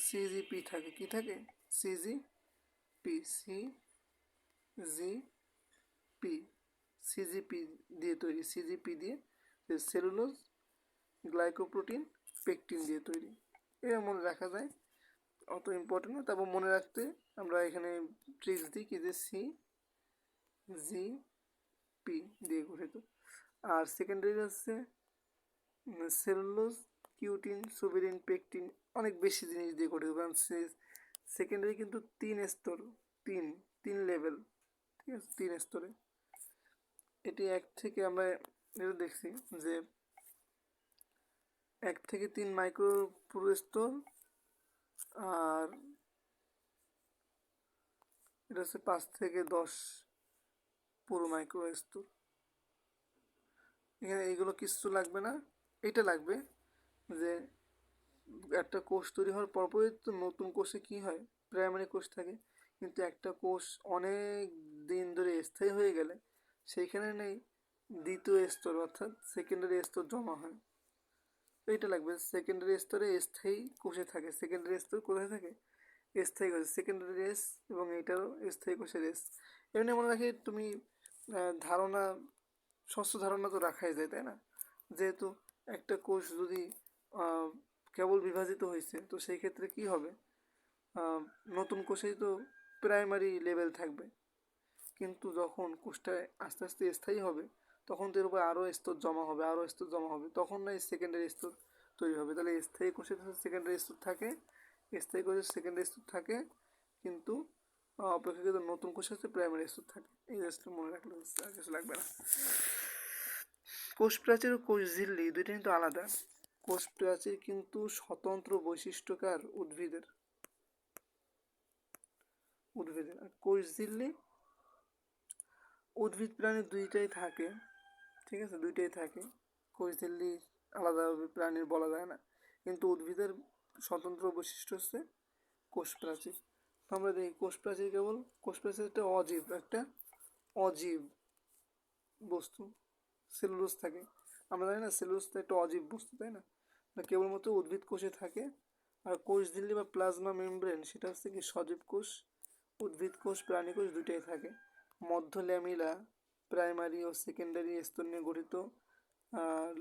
সিজিপি থাকে। কি থাকে? সিজিপি। সিজিপি সিজিপি দিয়ে তৈরি। সিজিপি দিয়ে সেলুলোজ, গ্লাইকোপ্রোটিন, পেকটিন দিয়ে তৈরি। এটা মনে রাখা যায়, অত ইম্পর্টেন্ট না। তারপর মনে রাখতে আমরা এখানে ট্রিক্স দিই কি যে সিজিপি দিয়ে গঠিত। আর সেকেন্ডারি হচ্ছে সেলুলোজ, কিউটিন, সুবেরিন, পেকটিন, অনেক বেশি জিনিস দিয়ে গঠিত। কারণ সেকেন্ডারি কিন্তু তিন স্তর, তিন তিন লেভেল, ঠিক আছে, তিন স্তরে। এটি এক থেকে আমরা এটা দেখছি যে 1 থেকে 3 মাইক্রো পুরো স্তর, আর এটা হচ্ছে 5 থেকে 10 পুরো মাইক্রো স্তর। এখানে এইগুলো কিছু লাগবে না, এটা লাগবে যে একটা কোষ তৈরি হওয়ার পরপরই তো নতুন কোষে কি হয়, প্রাইমারি কোষ থাকে। কিন্তু একটা কোষ অনেক দিন ধরে স্থায়ী হয়ে গেলে সেইখানে নেই দ্বিতীয় স্তর, অর্থাৎ সেকেন্ডারি স্তর জমা হয়। এইটা লাগবে, সেকেন্ডারি স্তরে স্থায়ী কোষে থাকে। সেকেন্ডারি স্তর কোথায় থাকে? স্থায়ী কোষে, সেকেন্ডারি রেস, এবং এইটারও স্থায়ী কোষের রেস। এমনি মনে রাখি তুমি ধারণা, স্বচ্ছ ধারণা তো রাখাই যায়, তাই না? যেহেতু একটা কোষ যদি কেবল বিভাজিত হয়েছে, তো সেই ক্ষেত্রে কি হবে, নতুন কোষেই তো প্রাইমারি লেভেল থাকবে। কিন্তু যখন কোষটা আস্তে আস্তে স্থায়ী হবে, তখন তো এর উপর আরও স্তর জমা হবে, আরও স্তর জমা হবে, তখন না সেকেন্ডারি স্তর তৈরি হবে। তাহলে স্থায়ী কোষের সেকেন্ডারি স্তর থাকে, স্থায়ী কোষের সেকেন্ডারি স্তর থাকে, কিন্তু অপেক্ষাকৃত নতুন কোষের হচ্ছে প্রাইমারি স্তর থাকে। এই জিনিসটা মনে রাখলে আর কিছু লাগবে না। কোষ প্রাচীর ও কোষ ঝিল্লি দুইটা কিন্তু আলাদা। কোষ প্রাচীর কিন্তু স্বতন্ত্র বৈশিষ্ট্যকার উদ্ভিদের, আর কোষ ঝিল্লি উদ্ভিদ প্রাণী দুইটাই থাকে, ঠিক আছে, দুইটাই থাকে। কোষঝিল্লি আলাদাভাবে প্রাণীর বলা যায় না, কিন্তু উদ্ভিদের স্বতন্ত্র বৈশিষ্ট্য হচ্ছে কোষ প্রাচীর। তো আমরা দেখি কোষ প্রাচীর কেবল, কোষ প্রাচীর একটা অজীব বস্তু, সেলুলোজ থাকে। আমরা জানি না সেলুলোজ তো একটা অজীব বস্তু, তাই না? কেবলমাত্র উদ্ভিদ কোষে থাকে। আর কোষঝিল্লি বা প্লাজমা মেমব্রেন সেটা হচ্ছে কি সজীব কোষ, উদ্ভিদ কোষ প্রাণী কোষ দুইটাই থাকে। মধ্য ল্যামিলা প্রাইমারি ও সেকেন্ডারি স্তর নিয়ে গঠিত,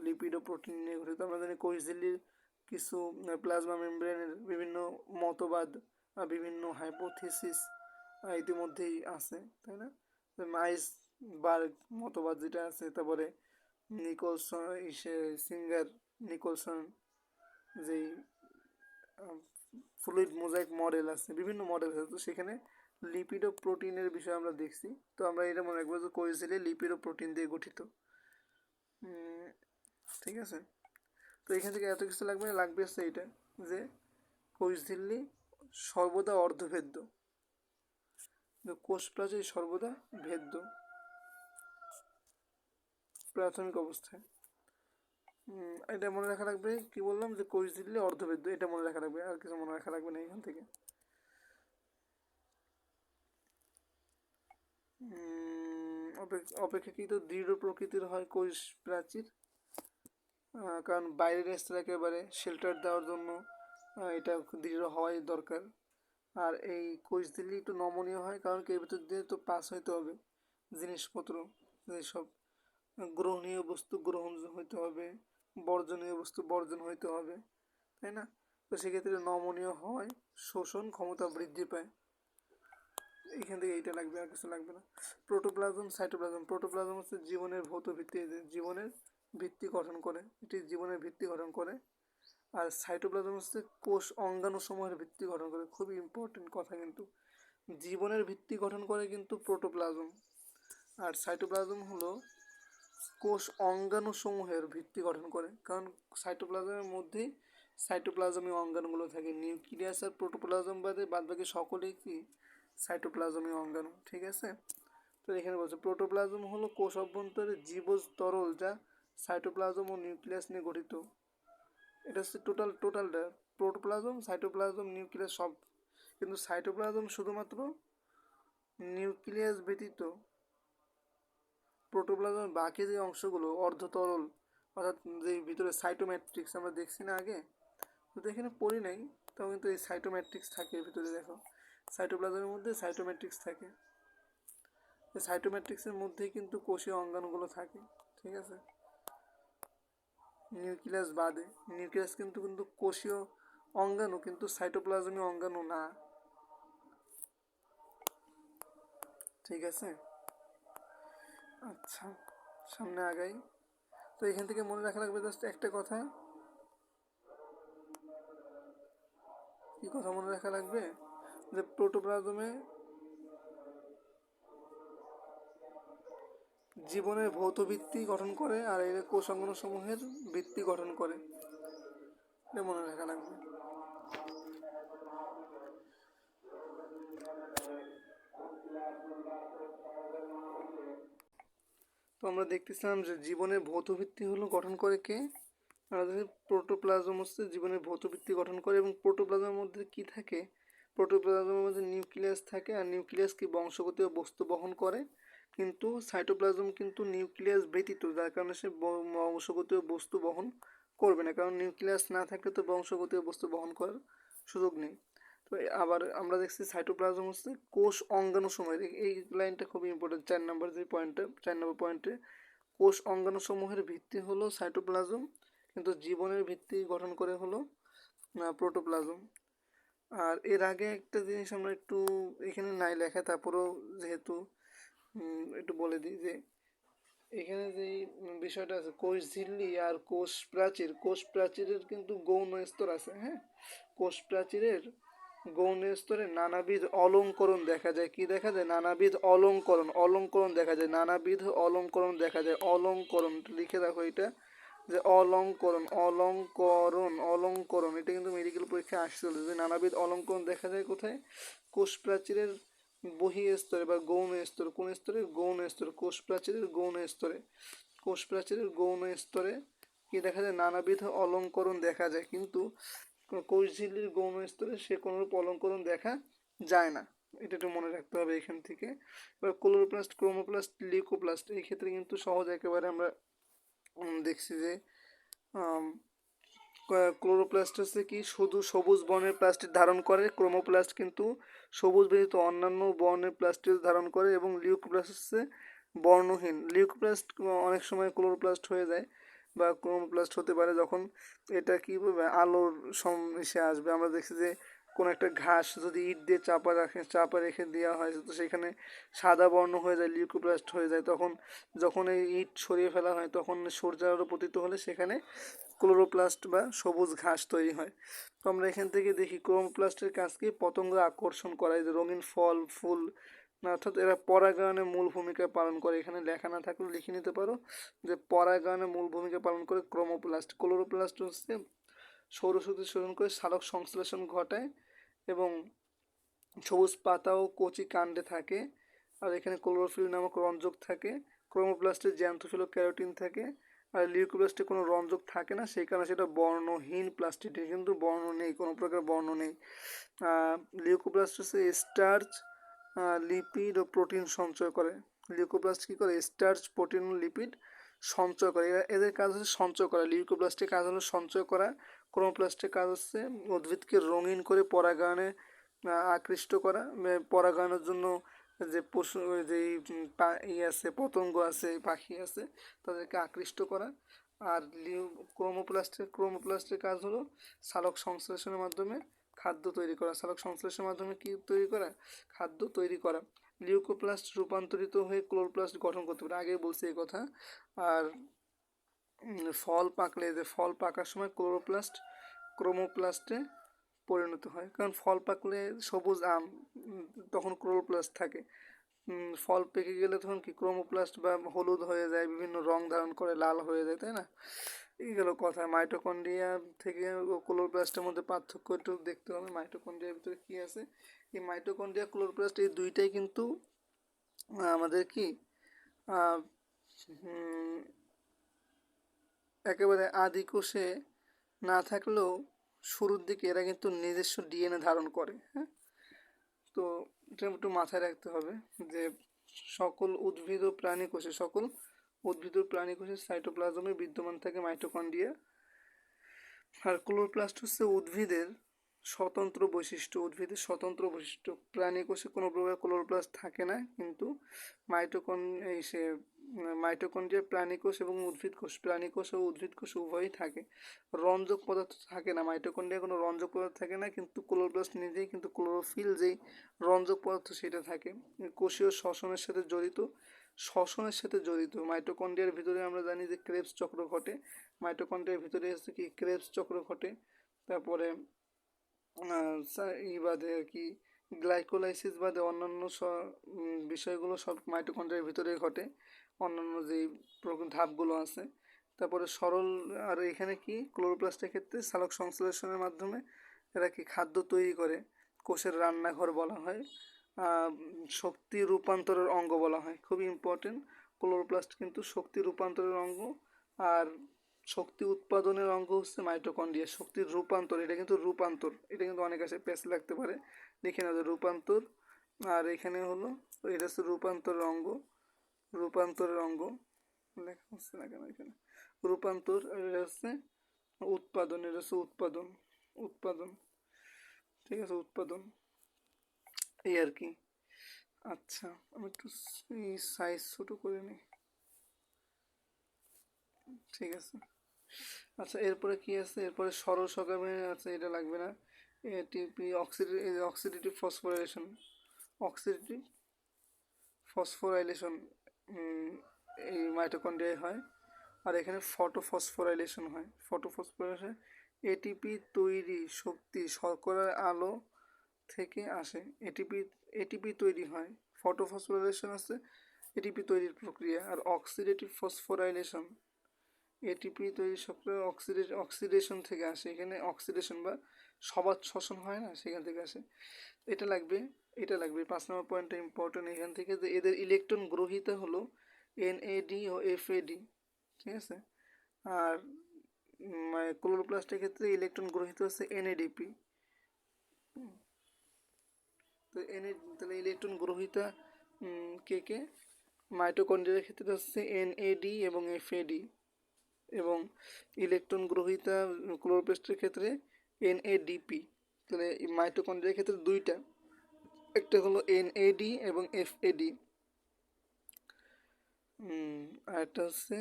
লিপিড ও প্রোটিন নিয়ে গঠিত। আমরা জানি কোষঝিল্লির কিছু প্লাজমা মেমব্রেনের বিভিন্ন মতবাদ, বিভিন্ন হাইপোথিসিস ইতিমধ্যেই আছে, তাই না? মাইস বার্গ মতবাদ যেটা আছে, তারপরে নিকলসন সিঙ্গার নিকলসন যেই ফ্লুইড মোজাইক মডেল আছে, বিভিন্ন মডেল আছে, তো সেখানে লিপিড ও প্রোটিনের বিষয়ে আমরা দেখছি। তো আমরা এটা মনে রাখবো যে কোষঝিল্লি লিপিড ও প্রোটিন দিয়ে গঠিত। ঠিক আছে, তো এখান থেকে এত কিছু লাগবে না, লাগবে হচ্ছে এইটা যে কোষঝিল্লি সর্বদা অর্ধভেদ্য, কোষ প্রাচীর সর্বদা ভেদ্য প্রাথমিক অবস্থায়। এটা মনে রাখা লাগবে, কি বললাম যে কোষঝিল্লি অর্ধভেদ্য, এটা মনে রাখা লাগবে, আর কিছু মনে রাখা লাগবে না এখান থেকে। অপেক্ষাকৃত দৃঢ় প্রকৃতির হয় কোষ প্রাচীর, কারণ বাইরের স্তর একেবারে শেল্টার দেওয়ার জন্য এটা দৃঢ় হওয়াই দরকার। আর এই কোষঝিল্লি একটু নমনীয় হয়, কারণ কি এর ভিতর দিয়ে তো পাস হইতে হবে জিনিসপত্র, যেসব গ্রহণীয় বস্তু গ্রহণ হইতে হবে, বর্জনীয় বস্তু বর্জন হইতে হবে, তাই না? তো সেক্ষেত্রে নমনীয় হয়, শোষণ ক্ষমতা বৃদ্ধি পায়। এখান থেকে এইটা লাগবে, আর কিছু লাগবে না। প্রোটোপ্লাজম সাইটোপ্লাজম, প্রোটোপ্লাজম হচ্ছে জীবনের ভৌত ভিত্তি, জীবনের ভিত্তি গঠন করে, এটি জীবনের ভিত্তি গঠন করে। আর সাইটোপ্লাজম হচ্ছে কোষ অঙ্গাণু সমূহের ভিত্তি গঠন করে। খুবই ইম্পর্টেন্ট কথা, কিন্তু জীবনের ভিত্তি গঠন করে কিন্তু প্রোটোপ্লাজম, আর সাইটোপ্লাজম হলো কোষ অঙ্গাণু সমূহের ভিত্তি গঠন করে, কারণ সাইটোপ্লাজমের মধ্যেই সাইটোপ্লাজমীয় অঙ্গাণুগুলো থাকে। নিউক্লিয়াস আর প্রোটোপ্লাজম বাদে বাদবাকি সকলেই কি সাইটোপ্লাজমীয় অঙ্গাণু, ঠিক আছে? তো এখানে বলছে প্রোটোপ্লাজম হলো কোষ অভ্যন্তরে জীবজ তরল যা সাইটোপ্লাজম ও নিউক্লিয়াস নিয়ে গঠিত। এটা হচ্ছে টোটালটা প্রোটোপ্লাজম সাইটোপ্লাজম নিউক্লিয়াস সব, কিন্তু সাইটোপ্লাজম শুধুমাত্র নিউক্লিয়াস ব্যতীত প্রোটোপ্লাজমের বাকি যে অংশগুলো অর্ধতরল, অর্থাৎ যে ভিতরে সাইটোম্যাট্রিক্স আমরা দেখছি না আগে, তো এখানে পড়ি নাই, তাও কিন্তু এই সাইটোম্যাট্রিক্স থাকে এর ভিতরে। দেখো সাইটোপ্লাজমের মধ্যে সাইটোম্যাট্রিক্স থাকে, এই সাইটোম্যাট্রিক্সের মধ্যেই কিন্তু কোষীয় অঙ্গাণুগুলো থাকে, ঠিক আছে? নিউক্লিয়াস বাদে, নিউক্লিয়াস কিন্তু কিন্তু কোষীয় অঙ্গাণু, কিন্তু সাইটোপ্লাজমীয় অঙ্গাণু না, ঠিক আছে? আচ্ছা, সামনে আগাই। তো এখান থেকে মনে রাখা লাগবে জাস্ট একটা কথা, কি কথা মনে রাখা লাগবে, যে প্রোটোপ্লাজমে জীবনের ভৌত ভিত্তি গঠন করে, আর এর কোষাঙ্গন সমূহের ভিত্তি গঠন করে, এটা মনে রাখা লাগবে। তো আমরা দেখতেছিলাম যে জীবনের ভৌত ভিত্তি হলো গঠন করে কে, আমাদের প্রোটোপ্লাজম হচ্ছে জীবনের ভৌত ভিত্তি গঠন করে। এবং প্রোটোপ্লাজমের মধ্যে কি থাকে, প্রোটোপ্লাজমের মধ্যে নিউক্লিয়াস থাকে, আর নিউক্লিয়াস কি বংশগতীয় বস্তু বহন করে, কিন্তু সাইটোপ্লাজম কিন্তু নিউক্লিয়াস ব্যতীত, যার কারণে সে বংশগতীয় বস্তু বহন করবে না, কারণ নিউক্লিয়াস না থাকলে তো বংশগতীয় বস্তু বহন করার সুযোগ নেই। তো আবার আমরা দেখছি সাইটোপ্লাজম হচ্ছে কোষ অঙ্গাণু সমূহের, এই লাইনটা খুবই ইম্পর্টেন্ট, 4 নম্বর যে পয়েন্টটা, 4 নম্বর পয়েন্টে কোষ অঙ্গাণু সমূহের ভিত্তি হলো সাইটোপ্লাজম, কিন্তু জীবনের ভিত্তি গঠন করে হলো প্রোটোপ্লাজম। আর এর আগে একটা জিনিস আমরা একটু এখানে নাই লেখা, তারপরেও যেহেতু একটু বলে দিই যে এখানে যে বিষয়টা আছে কোষঝিল্লি আর কোষ প্রাচীর, কোষ প্রাচীরের কিন্তু গৌণ স্তর আছে, হ্যাঁ, কোষ প্রাচীরের গৌণ স্তরে নানাবিধ অলঙ্করণ দেখা যায়। কি দেখা যায়? নানাবিধ অলঙ্করণ দেখা যায়, নানাবিধ অলঙ্করণ দেখা যায়। অলঙ্করণ লিখে রাখো এটা, যে অলঙ্করণ এটা কিন্তু মেডিকেল পরীক্ষায় আসছিল, যে নানাবিধ অলঙ্করণ দেখা যায় কোথায়, কোষ প্রাচীরের বহিঃস্তরে বা গৌণ স্তরে, কোন স্তরে? গৌণ স্তরে, কোষ প্রাচীরের গৌণ স্তরে। কোষ প্রাচীরের গৌণ স্তরে কি দেখা যায়? নানাবিধ অলঙ্করণ দেখা যায়, কিন্তু কোষ ঝিল্লির গৌণ স্তরে সে কোনোরূপ অলঙ্করণ দেখা যায় না। এটা একটু মনে রাখতে হবে এখান থেকে। এবার ক্লোরোপ্লাস্ট, ক্রোমোপ্লাস্ট, লিউকোপ্লাস্ট, এই ক্ষেত্রে কিন্তু সহজ একেবারে আমরা দেখছি যে ক্লোরোপ্লাস্ট হচ্ছে কি শুধু সবুজ বর্ণের প্লাস্টিক ধারণ করে, ক্রোমোপ্লাস্ট কিন্তু সবুজ ব্যতীত অন্যান্য বর্ণের প্লাস্টিক ধারণ করে, এবং লিউকোপ্লাস্ট হচ্ছে বর্ণহীন। লিউকোপ্লাস্ট অনেক সময় ক্লোরোপ্লাস্ট হয়ে যায় বা ক্রোমোপ্লাস্ট হতে পারে যখন এটা কি বলবে আলোর এসে আসবে। আমরা দেখছি যে কোনো একটা ঘাস যদি ইট দিয়ে চাপা রেখে দেওয়া হয়, তো সেখানে সাদা বর্ণ হয়ে যায়, লিউকোপ্লাস্ট হয়ে যায়। তখন যখন এই ইট সরিয়ে ফেলা হয়, তখন সূর্যের আলো পতিত হলে সেখানে ক্লোরোপ্লাস্ট বা সবুজ ঘাস তৈরি হয়। তো আমরা এখান থেকে দেখি ক্লোরোপ্লাস্টের কাজ কি? পতঙ্গ আকর্ষণ করা, এই যে রঙিন ফল ফুল, অর্থাৎ এরা পরাগায়নে মূল ভূমিকা পালন করে। এখানে লেখা না থাকলেও লিখে নিতে পারো যে পরাগায়নে মূল ভূমিকা পালন করে ক্রোমোপ্লাস্ট। ক্লোরোপ্লাস্ট হচ্ছে সৌরশক্তি শোষণ করে সালোক সংশ্লেষণ ঘটায় এবং সবুজ পাতা ও কচি কাণ্ডে থাকে। আর এখানে ক্লোরোফিল নামক রঞ্জক থাকে। ক্রোমোপ্লাস্টে জ্যান্থোফিল ও ক্যারোটিন থাকে। আর লিউকোপ্লাস্টে কোনো রঞ্জক থাকে না, সেই কারণে সেটা বর্ণহীন প্লাস্টিক, কিন্তু বর্ণ নেই, কোনো প্রকার বর্ণ নেই। লিউকোপ্লাস্ট হচ্ছে স্টার্চ, লিপিড ও প্রোটিন সঞ্চয় করে। লিউকোপ্লাস্ট কী করে? স্টার্চ, প্রোটিন ও লিপিড সঞ্চয় করে। এদের কাজ হচ্ছে সঞ্চয় করা। লিউকোপ্লাস্টের কাজ হলো সঞ্চয় করা। ক্রোমোপ্লাস্টের কাজ হচ্ছে উদ্ভিদকে রঙিন করে পরাগায়নে আকৃষ্ট করা। পরাগায়নের জন্য যে পশু, যে আছে, পতঙ্গ আছে, পাখি আছে, তাদেরকে আকৃষ্ট করা। আর ক্রোমোপ্লাস্টের কাজ হলো সালোক সংশ্লেষণের মাধ্যমে খাদ্য তৈরি করা। সালোক সংশ্লেষণের মাধ্যমে কি তৈরি করা? খাদ্য তৈরি করা। লিউকোপ্লাস্ট রূপান্তরিত হয়ে ক্লোরোপ্লাস্ট গঠন করতে পারে, আগেই বলছি এই কথা। আর ফল পাকলে, যে ফল পাকার সময় ক্রোমোপ্লাস্টে পরিণত হয়, কারণ ফল পাকলে সবুজ আম, তখন ক্লোরোপ্লাস্ট থাকে। ফল পেকে গেলে তখন কি ক্রোমোপ্লাস্ট বা হলুদ হয়ে যায়, বিভিন্ন রং ধারণ করে, লাল হয়ে যায়, তাই না? এই গেল কথা। মাইটোকন্ড্রিয়া থেকে ক্লোরোপ্লাস্টের মধ্যে পার্থক্য একটু দেখতে হবে। মাইটোকন্ড্রিয়ার ভিতরে কি আছে? এই মাইটোকন্ড্রিয়া, ক্লোরোপ্লাস্ট, এই দুইটাই কিন্তু আমাদের কি একেবারে আদি কোষে না থাকলেও শুরুর দিকে এরা কিন্তু নিজস্ব ডিএনএ ধারণ করে। হ্যাঁ, তো এটা একটু মাথায় রাখতে হবে যে সকল উদ্ভিদ ও প্রাণী কোষে সাইটোপ্লাজমে বিদ্যমান থাকে মাইটোকন্ড্রিয়া। আর ক্লোরোপ্লাস্ট হচ্ছে উদ্ভিদের স্বতন্ত্র বৈশিষ্ট্য। প্রাণী কোষে কোনো প্রকার ক্লোরোপ্লাস্ট থাকে না, কিন্তু মাইটোকন্ড্রিয়া প্রাণী কোষ এবং প্রাণী কোষ ও উদ্ভিদ কোষ উভয়ই থাকে। রঞ্জক পদার্থ থাকে না, মাইটোকন্ড্রিয়া কোনো রঞ্জক পদার্থ থাকে না, কিন্তু ক্লোরোপ্লাস্ট নিজেই কিন্তু ক্লোরোফিল যেই রঞ্জক পদার্থ সেটা থাকে। কোষীয় শ্বসনের সাথে জড়িত মাইটোকন্ড্রিয়ার ভিতরে আমরা জানি যে ক্রেবস চক্র ঘটে। মাইটোকন্ড্রিয়ার ভিতরে হচ্ছে কি ক্রেবস চক্র ঘটে। তারপরে বাদে আর কি গ্লাইকোলাইসিস বাদে অন্যান্য বিষয়গুলো সব মাইটোকন্ড্রিয়ার ভিতরে ঘটে, অন্যান্য যেই ধাপগুলো আছে। তারপরে আর এখানে কি ক্লোরোপ্লাস্টের ক্ষেত্রে সালোক সংশ্লেষণের মাধ্যমে এরা কি খাদ্য তৈরি করে। কোষের রান্নাঘর বলা হয়, শক্তি রূপান্তরের অঙ্গ বলা হয়। খুবই ইম্পর্টেন্ট, ক্লোরোপ্লাস্ট কিন্তু শক্তি রূপান্তরের অঙ্গ। আর শক্তি উৎপাদনের অঙ্গ হচ্ছে মাইটোকন্ড্রিয়া। শক্তির রূপান্তর, এটা কিন্তু অনেক আসে পেস লাগতে পারে, দেখে না যে রূপান্তর। আর এখানে হলো এটা হচ্ছে রূপান্তরের অঙ্গ লেখা হচ্ছে না কেন এখানে? রূপান্তর। এটা হচ্ছে উৎপাদন। ঠিক আছে, উৎপাদন, এই আর কি। আচ্ছা, আমি একটু সাইজ ছোট করে নিই। ঠিক আছে। আচ্ছা, এরপরে কি আছে? এরপরে সরল সংগ্রামে আছে, এটা লাগবে না। এটিপি অক্সিডেটিভ ফসফোরাইলেশন এই মাইটোকন্ড্রিয়ায় হয়। আর এখানে ফটোফসফোরাইলেশন হয়। এটিপি তৈরি শক্তি শর্করার আলো থেকে আসে। এটিপি তৈরি হয়। ফটোফসফোরাইলেশন আছে এটিপি তৈরির প্রক্রিয়া। আর অক্সিডেটিভ ফসফোরাইলেশন, এটিপি তৈরি সক্রিয় অক্সিডেশন থেকে আসে। এখানে অক্সিডেশন বা সবাত শ্বসন হয় না, সেখান থেকে আসে। এটা লাগবে। এটা লাগবে। 5 নম্বর পয়েন্টটা ইম্পর্টেন্ট এখান থেকে, যে এদের ইলেকট্রন গ্রহীতা হলো NAD ও FAD, ঠিক আছে। আর ক্লোরোপ্লাস্টের ক্ষেত্রে ইলেকট্রন গ্রহীত হচ্ছে NADP। তো তাহলে ইলেকট্রন গ্রহীতা কে মাইটোকন্ড্রিয়ার ক্ষেত্রে হচ্ছে NAD এবং FAD, এবং ইলেকট্রন গ্রহীতা ক্লোরোপ্লাস্টের ক্ষেত্রে NADP। তাহলে মাইটোকন্ড্রিয়ার ক্ষেত্রে দুইটা, একটা হলো NAD এবং FAD, আর একটা হচ্ছে,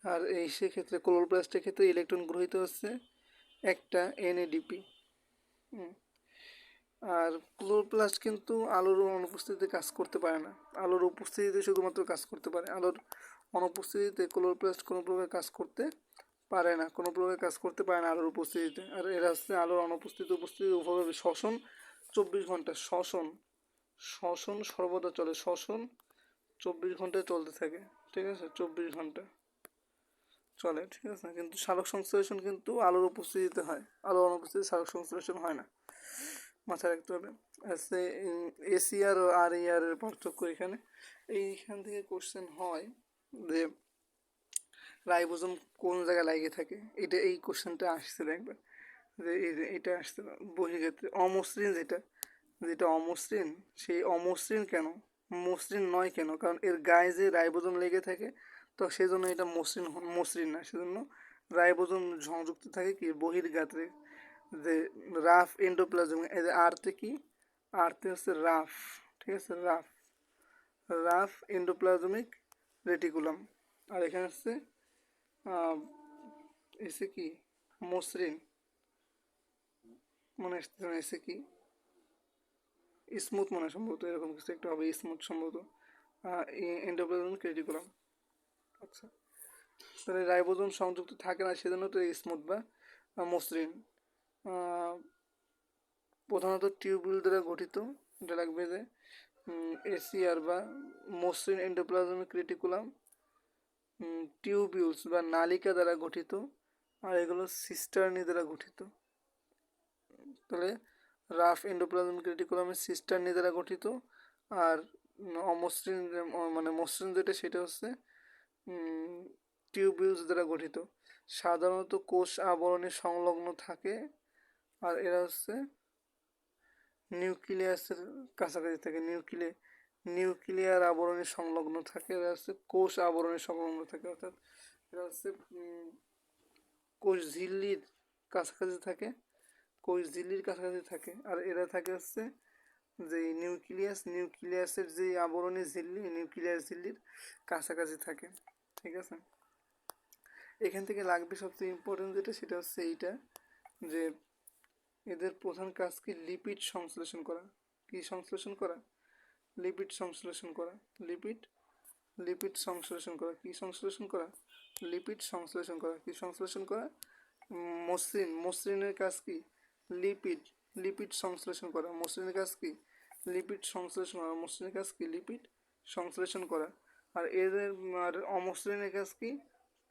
আর এই সেক্ষেত্রে ক্লোরোপ্লাস্টের ক্ষেত্রে ইলেকট্রন গ্রহীত হচ্ছে একটা NADP। আর ক্লোরোপ্লাস্ট কিন্তু আলোর অনুপস্থিতিতে কাজ করতে পারে না, আলোর উপস্থিতিতে শুধুমাত্র কাজ করতে পারে, আলোর অনুপস্থিতিতে ক্লোরোপ্লাস্ট কোনো প্রকার কাজ করতে পারে না, কোনো প্রকার কাজ করতে পারে না আলোর উপস্থিতিতে। আর এরা হচ্ছে আলোর অনুপস্থিতি উপস্থিতি উভয়ভাবে শ্বসন 24 ঘন্টা, শ্বসন সর্বদা চলে, শ্বসন 24 ঘন্টায় চলতে থাকে, ঠিক আছে, 24 ঘন্টা চলে, ঠিক আছে। কিন্তু সালোক সংশ্লেষণ কিন্তু আলোর উপস্থিতিতে হয়, আলোর অনুপস্থিতিতে সালোক সংশ্লেষণ হয় না, মাথায় রাখতে হবে। আছে ACR ও RER এর পার্থক্য এখানে, এইখান থেকে কোশ্চেন হয় যে রাইবোজোম কোন জায়গায় লাগিয়ে থাকে, এই কোশ্চেনটা আসছিল একবার, যে এটা আসছিল বহির্ক্ষেত্রে। অমসৃণ যেটা অমসৃণ, সেই অমসৃণ কেন, মসৃণ নয় কেন, কারণ এর গায়ে যে রাইবোজোম লেগে থাকে, তো সেই জন্য এটা মসৃণ না, সেজন্য রাইবোজোম সংযুক্ত থাকে কি বহির্গাত্রে, যে রাফ এন্ডোপ্লাজম। এর আর্তে কি, আর্তে হচ্ছে রাফ, ঠিক আছে, রাফ এন্ডোপ্লাজমিক রেটিকুলাম। আর এখানে হচ্ছে এসে কি মসৃণ, মনে আসছে না, এসে কি স্মুথ, মনে সম্ভবত এরকম কিছু একটা হবে, স্মুথ সম্ভবত, এন্ডোপ্লাজমিক রেটিকুলাম। আচ্ছা, তাহলে রাইবোজোম সংযুক্ত থাকে না, সেজন্য তো স্মুথ বা মসৃণ। প্রধানত টিউবিউল দ্বারা গঠিত, এটা লাগবে যে ACR বা মসৃণ এন্ডোপ্লাজমিক রেটিকুলাম টিউবিউলস বা নালিকা দ্বারা গঠিত, আর এগুলো সিস্টার্নি দ্বারা গঠিত। তাহলে রাফ এন্ডোপ্লাজমিক রেটিকুলামের সিস্টার্নি দ্বারা গঠিত, আর অমসৃণ মানে মসৃণ যেটা সেটা হচ্ছে টিউবিউলস দ্বারা গঠিত। সাধারণত কোষ আবরণে সংলগ্ন থাকে, আর এরা হচ্ছে নিউক্লিয়াসের কাছাকাছি থাকে, নিউক্লিয়ার আবরণে সংলগ্ন থাকে, এরা হচ্ছে কোষ আবরণে সংলগ্ন থাকে, অর্থাৎ এরা হচ্ছে কোষ ঝিল্লির কাছাকাছি থাকে, আর এরা থাকে হচ্ছে যে নিউক্লিয়াসের যে আবরণী ঝিল্লি, নিউক্লিয়াস ঝিল্লির কাছাকাছি থাকে, ঠিক আছে। এখান থেকে লাগবে সবচেয়ে ইম্পর্টেন্ট যেটা, সেটা হচ্ছে এইটা, যে এদের প্রধান কাজ কি লিপিড সংশ্লেষণ করা। কি সংশ্লেষণ করা? লিপিড সংশ্লেষণ করা। লিপিড সংশ্লেষণ করা। কি সংশ্লেষণ করা? লিপিড সংশ্লেষণ করা। কি সংশ্লেষণ করা? মসৃণের কাজ কি? লিপিড সংশ্লেষণ করা। মসৃণের কাজ কি? লিপিড সংশ্লেষণ করা। মসৃণের কাজ কি? লিপিড সংশ্লেষণ করা। আর অমসৃণের কাজ কি?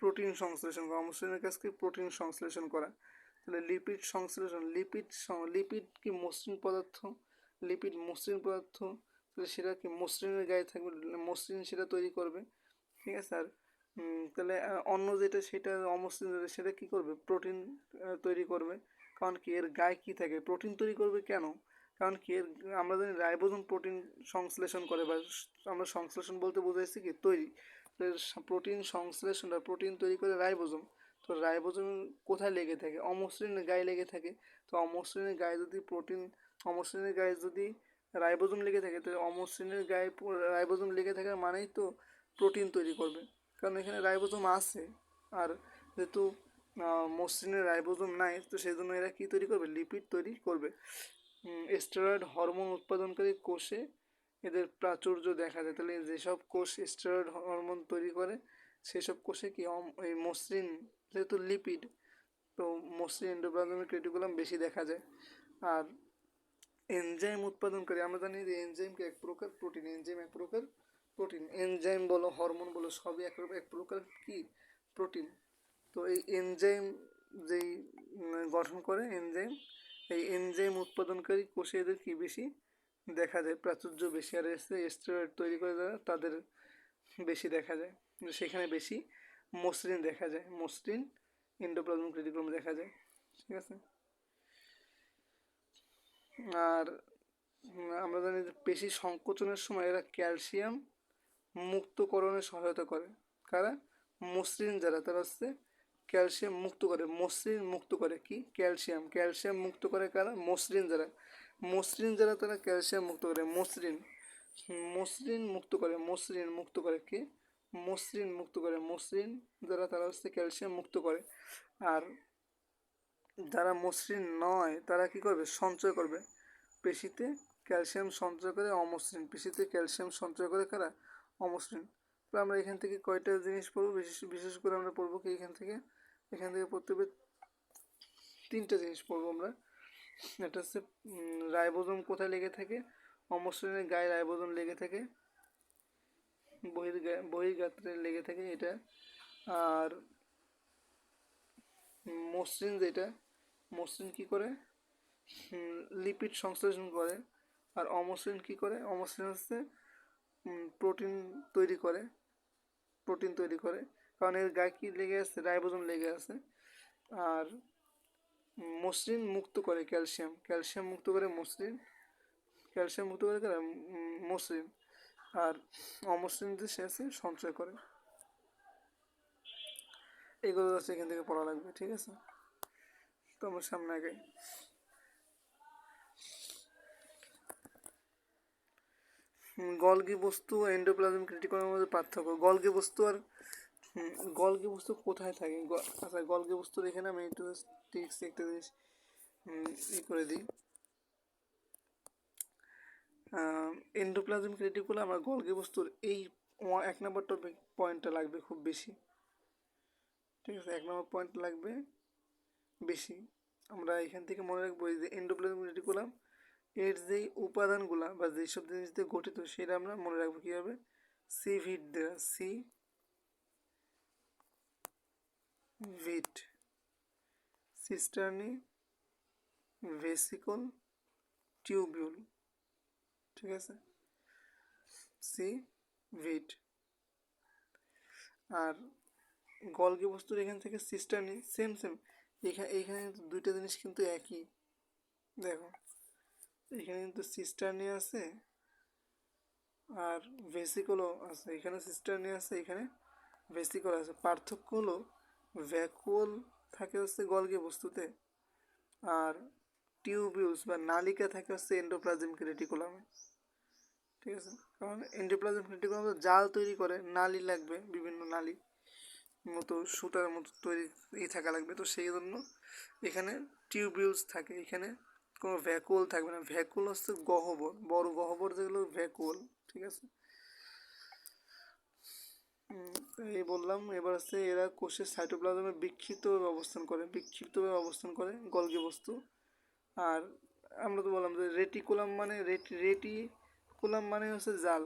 প্রোটিন সংশ্লেষণ করা। অমসৃণের কাজ কি? প্রোটিন সংশ্লেষণ করা। তাহলে লিপিড সংশ্লেষণ, লিপিড কি মসৃণ পদার্থ, লিপিড মসৃণ পদার্থ, তাহলে সেটা কি মসৃণের গায়ে থাকবে, মসৃণ সেটা তৈরি করবে, ঠিক আছে। আর তাহলে অন্য যেটা সেটা অমসৃণ, সেটা কি করবে? প্রোটিন তৈরি করবে, কারণ কি এর গায়ে কি থাকে? প্রোটিন তৈরি করবে কেন? কারণ কি এর, আমরা জানি রাইবোজোম প্রোটিন সংশ্লেষণ করে, বা আমরা সংশ্লেষণ বলতে বোঝাইছি কি তৈরি, প্রোটিন সংশ্লেষণ বা প্রোটিন তৈরি করে রাইবোজোম। তো রাইবোজোম কোথায় লেগে থাকে? অমসৃণের গায়ে লেগে থাকে। তো অমসৃণের গায়ে যদি রাইবোজোম লেগে থাকে, তো অমসৃণের গায়ে রাইবোজোম লেগে থাকার মানেই তো প্রোটিন তৈরি করবে, কারণ এখানে রাইবোজোম আছে। আর যেহেতু মসৃণের রাইবোজোম নাই, তো সেই জন্য এরা কী তৈরি করবে? লিপিড তৈরি করবে। স্টেরয়েড হরমোন উৎপাদনকারী কোষে এদের প্রাচুর্য দেখা যায়। তাহলে যেসব কোষ স্টেরয়েড হরমোন তৈরি করে, সেসব কোষে কি এই মসৃণ, যেহেতু লিপিড, তো মসৃণ এন্ডোপ্লাজমিক রেটিকুলাম বেশি দেখা যায়। আর এনজাইম উৎপাদনকারী, আমরা জানি যে এনজাইমকে এক প্রকার প্রোটিন, এনজাইম বলো, হরমোন বলো, সবই এক প্রকার কি প্রোটিন। তো এই এনজাইম যেই গঠন করে এনজাইম, এই এনজাইম উৎপাদনকারী কোষে এদের কি বেশি দেখা যায় প্রাচুর্য বেশি, আর স্টেরয়েড তৈরি করে যারা তাদের বেশি দেখা যায়, সেখানে বেশি মসৃণ দেখা যায়, মসৃণ এন্ডোপ্লাজমিক রেটিকুলাম দেখা যায়। ঠিক আছে। আর আমরা জানি যে পেশি সংকোচনের সময় এরা ক্যালসিয়াম মুক্তকরণে সহায়তা করে। কারা? মসৃণ যারা, তারা হচ্ছে ক্যালসিয়াম মুক্ত করে, মসৃণ মুক্ত করে কি ক্যালসিয়াম, ক্যালসিয়াম মুক্ত করে কারা? মসৃণ যারা, মসৃণ যারা তারা ক্যালসিয়াম মুক্ত করে, মসৃণ, মসৃণ মুক্ত করে, মসৃণ মুক্ত করে কি মসৃণ মুক্ত করে, মসৃণ যারা তারা হচ্ছে ক্যালসিয়াম মুক্ত করে। আর যারা মসৃণ নয় তারা কি করবে? সঞ্চয় করবে পেশিতে ক্যালসিয়াম সঞ্চয় করে অমসৃণ, পেশিতে ক্যালসিয়াম সঞ্চয় করে কারা? অমসৃণ। তো আমরা এখান থেকে কয়টা জিনিস পড়বো, বিশেষ করে আমরা পড়বো কি এখান থেকে পড়তে হবে তিনটা জিনিস পড়বো আমরা। এটা হচ্ছে রাইবোজোম কোথায় লেগে থাকে? অমসৃণের গায়ে রাইবোজোম লেগে থাকে, বহির্গাত্রে লেগে থাকে এটা। আর মসৃণ যেটা, মসৃণ কি করে? লিপিড সংশ্লেষণ করে। আর অমসৃণ কি করে? অমসৃণ হচ্ছে প্রোটিন তৈরি করে, প্রোটিন তৈরি করে, কারণ এর গায়ে কি লেগে আছে? রাইবোজোম লেগে আছে। আর মসৃণ মুক্ত করে ক্যালসিয়াম, ক্যালসিয়াম মুক্ত করে মসৃণ, ক্যালসিয়াম মুক্ত করে মসৃণ। আর অমসৃণ যে সে আছে সঞ্চয় করে। এগুলো হচ্ছে এখান থেকে পড়া লাগবে। ঠিক আছে, তো আমরা সামনে আগাই। গলগি বস্তু ও এন্ডোপ্লাজমিক রেটিকুলামের মধ্যে পার্থক্য। গলগি বস্তু আর গলগি বস্তু কোথায় থাকে? আচ্ছা, গলগি বস্তুর এখানে আমি একটু টিক্স একটা জিনিস করে দিই। এন্ডোপ্লাজমিক রেটিকুলাম আর গলগি বস্তুর এই 1 নম্বর টপিক পয়েন্টটা লাগবে খুব বেশি। ঠিক আছে, 1 নম্বর পয়েন্ট লাগবে বেশি। আমরা এখান থেকে মনে রাখবো যে এন্ডোপ্লাজমিক রেটিকুলাম এর যেই উপাদানগুলা বা যেসব জিনিস দিয়ে গঠিত সেটা আমরা মনে রাখবো কীভাবে? সিভিট দেওয়া, সি ভিট, সিস্টার্নি, ভেসিকল, টিউবিউল। ঠিক আছে, সি ভিট। আর গলগি বস্তুর এখান থেকে সিস্টার্নি সেম এইখানে কিন্তু দুইটা জিনিস কিন্তু একই। দেখো এখানে কিন্তু সিস্টার্নি আছে আর ভেসিকলও আছে, এখানে সিস্টার্নি আছে, এখানে ভেসিকল আছে। পার্থক্য হলো ভ্যাকুয়াল থাকে হচ্ছে গলগি বস্তুতে, আর টিউবিউলস বা নালিকা থাকে হচ্ছে এন্ডোপ্লাজমিক রেটিকুলামে। ঠিক আছে, কারণ এন্ডোপ্লাজমিক রেটিকুলাম জাল তৈরি করে, নালি লাগবে, বিভিন্ন নালি মতো সুতার মতো তৈরি থাকা লাগবে, তো সেই জন্য এখানে টিউবিউলস থাকে, এখানে কোনো ভ্যাকুয়াল থাকবে না। ভ্যাকুয়াল হচ্ছে গহ্বর, বড় গহ্বর যেগুলো ভ্যাকুয়াল। ঠিক আছে, এই বললাম। এবার হচ্ছে এরা কোষের সাইটোপ্লাজমে বিক্ষিপ্তভাবে অবস্থান করে গলগি বস্তু। আর আমরা তো বললাম যে রেটিকুলাম মানে রেটিকুলাম মানে হচ্ছে জাল,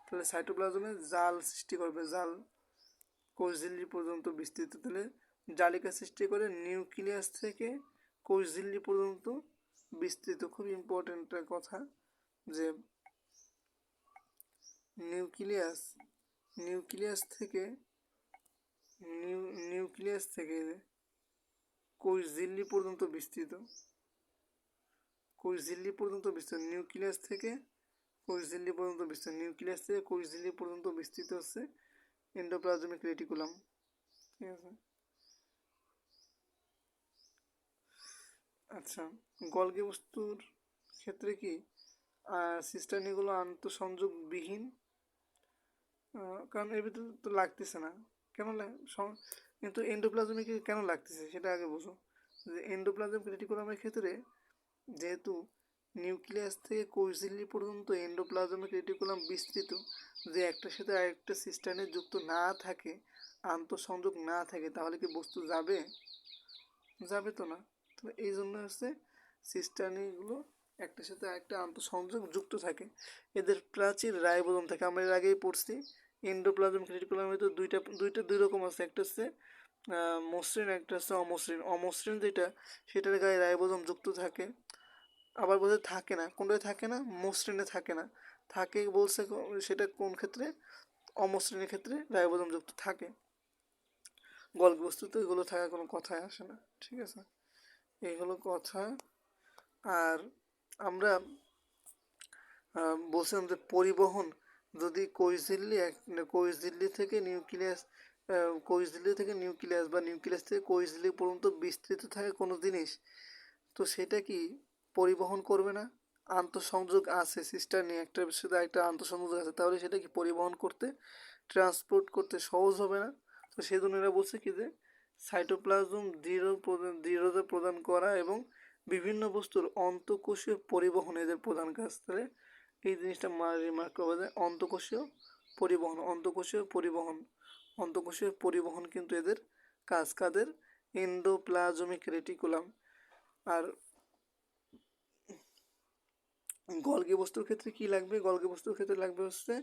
তাহলে সাইটোপ্লাজমে জাল সৃষ্টি করবে, জাল কোষঝিল্লি পর্যন্ত বিস্তৃত, তাহলে জালিকা সৃষ্টি করে নিউক্লিয়াস থেকে কোষঝিল্লি পর্যন্ত বিস্তৃত। খুব ইম্পর্টেন্ট একটা কথা যে নিউক্লিয়াস থেকে কোষঝিল্লি পর্যন্ত বিস্তৃত, নিউক্লিয়াস থেকে কোষঝিল্লি পর্যন্ত বিস্তৃত হচ্ছে এন্ডোপ্লাজমিক রেটিকুলাম। ঠিক আছে, আচ্ছা, গলগি বস্তুর ক্ষেত্রে কি সিস্টার্নিগুলো আন্তঃসংযোগবিহীন, কারণ এর ভিতরে তো লাগতেছে না, কেন কিন্তু এন্ডোপ্লাজমিক কেন লাগতেছে সেটা আগে বুঝো। যে এন্ডোপ্লাজমিক রেটিকুলামের ক্ষেত্রে যেহেতু নিউক্লিয়াস থেকে কোষঝিল্লি পর্যন্ত এন্ডোপ্লাজমিক রেটিকুলাম বিস্তৃত, যে একটার সাথে আরেকটা সিস্টার্নে যুক্ত না থাকে, আন্তঃসংযোগ না থাকে, তাহলে কি বস্তু যাবে? যাবে তো না। তো এই জন্য হচ্ছে সিস্টার্নিগুলো একটার সাথে আরেকটা আন্তঃসংযোগ যুক্ত থাকে, এদের প্রাচীর রাইবোজোম থাকে। আমরা এর আগেই পড়ছি এন্ডোপ্লাজমিক রেটিকুলামের তো দুই রকম আছে, একটা হচ্ছে মসৃণ, একটা হচ্ছে অমসৃণ। অমসৃণ যেটা সেটার গায়ে রাইবোজোম যুক্ত থাকে, আবার বলছে থাকে না, কোনটায় থাকে না, মসৃণে থাকে না। থাকে বলছে সেটা কোন ক্ষেত্রে, অমসৃণের ক্ষেত্রে রাইবোজোম যুক্ত থাকে। গলগি বস্তুতে এগুলো থাকার কোনো কথাই আসে না। ঠিক আছে, এই হলো কথা। আর আমরা বলছিলাম যে পরিবহন, যদি কোষঝিল্লি থেকে নিউক্লিয়াস, বা নিউক্লিয়াস থেকে কোষঝিল্লি পর্যন্ত বিস্তৃত থাকে কোনো জিনিস, তো সেটা কি পরিবহন করবে না? আন্তঃসংযোগ আছে, সিস্টার নিয়ে একটার সাথে একটা আন্তঃসংযোগ আছে, তাহলে সেটা কি পরিবহন করতে, ট্রান্সপোর্ট করতে সহজ হবে না? তো সেই জন্য এরা বলছে কি যে সাইটোপ্লাজম দৃঢ়তা প্রদান করা এবং বিভিন্ন বস্তুর অন্তঃকোষীয় পরিবহন এদের প্রধান কাজ। তাহলে এই জিনিসটা রিমার্ক করা যায়, অন্তঃকোষীয় পরিবহন কিন্তু এদের কাজ। কাদের? Endoplasmic reticulum. আর গলগি বস্তুর ক্ষেত্রে কি লাগবে? গলগি বস্তুর ক্ষেত্রে লাগবে হচ্ছে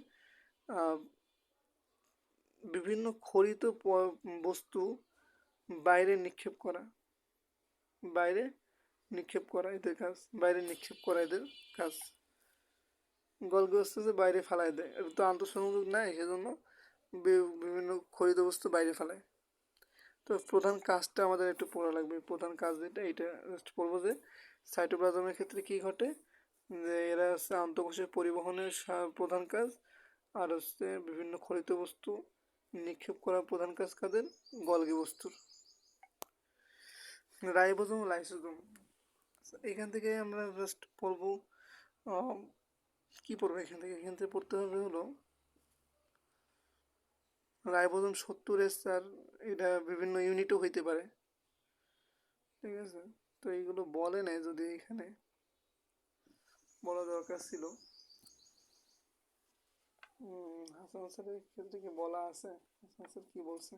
বিভিন্ন খরিত বস্তু বাইরে নিক্ষেপ করা, এদের কাজ। গলগি বস্তু যে বাইরে ফেলায় দেয়, এটা তো আন্তঃসংযোগ নাই, সেজন্য বিভিন্ন খরিত বস্তু বাইরে ফেলায়। তো প্রধান কাজটা আমাদের একটু পড়া লাগবে, প্রধান কাজ যেটা এইটা পড়বো যে সাইটোপ্লাজমের ক্ষেত্রে কি ঘটে, যে এরা হচ্ছে আন্তঃকোষীয় পরিবহনের প্রধান কাজ, আর হচ্ছে বিভিন্ন খরিত বস্তু নিক্ষেপ করার প্রধান কাজ কাদের? গলগি বস্তুর। রাইবোজোম ও লাইসোজোম, এখান থেকে আমরা জাস্ট পড়বো কি পড়বো এখান থেকে পড়তে হবে হলো রাইবোজোম 70S, এটা বিভিন্ন ইউনিটও হইতে পারে। ঠিক আছে, তো এইগুলো বলে নাই, যদি এখানে বলা দরকার ছিল। হাসান স্যারের ক্ষেত্রে কি বলা আছে? হাসান স্যার কি বলছে?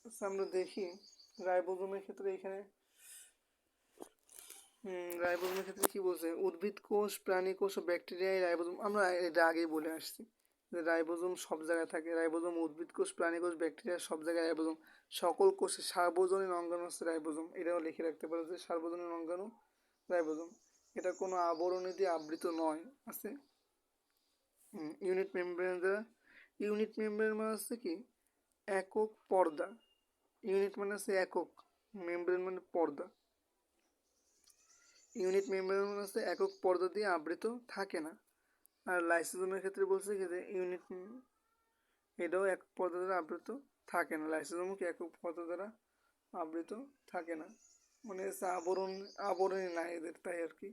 আচ্ছা, আমরা দেখি রাইবোজোমের ক্ষেত্রে এখানে রাইবোজোমের ক্ষেত্রে কি বলছে, উদ্ভিদ কোষ, প্রাণী কোষ ও ব্যাকটেরিয়ায় রাইবোজোম, আমরা এটা আগেই বলে আসছি যে রাইবোজোম সব জায়গায় থাকে। রাইবোজোম উদ্ভিদ কোষ, প্রাণী কোষ, ব্যাকটেরিয়া সব জায়গায় রাইবোজোম। সকল কোষে সার্বজনীন অঙ্গাণু হচ্ছে রাইবোজোম, এটাও লিখে রাখতে পারো যে সার্বজনীন অঙ্গাণু রাইবোজোম। এটা কোনো আবরণী দিয়ে আবৃত নয়, আছে ইউনিট মেমব্রেন দ্বারা। ইউনিট মেমব্রেন মানে হচ্ছে কি একক পর্দা, ইউনিট মানে হচ্ছে একক, মেমব্রেন মানে পর্দা। ইউনিট মেমব্রেন মানে হচ্ছে একক পর্দা দিয়ে আবৃত থাকে না। আর লাইসোজোমের ক্ষেত্রে বলছে কি যে এটাও একক পর্দা দ্বারা আবৃত থাকে না, লাইসোজোমও কি একক পর্দা দ্বারা আবৃত থাকে না, মানে হচ্ছে আবরণী নাই এদের, তাই আর কি।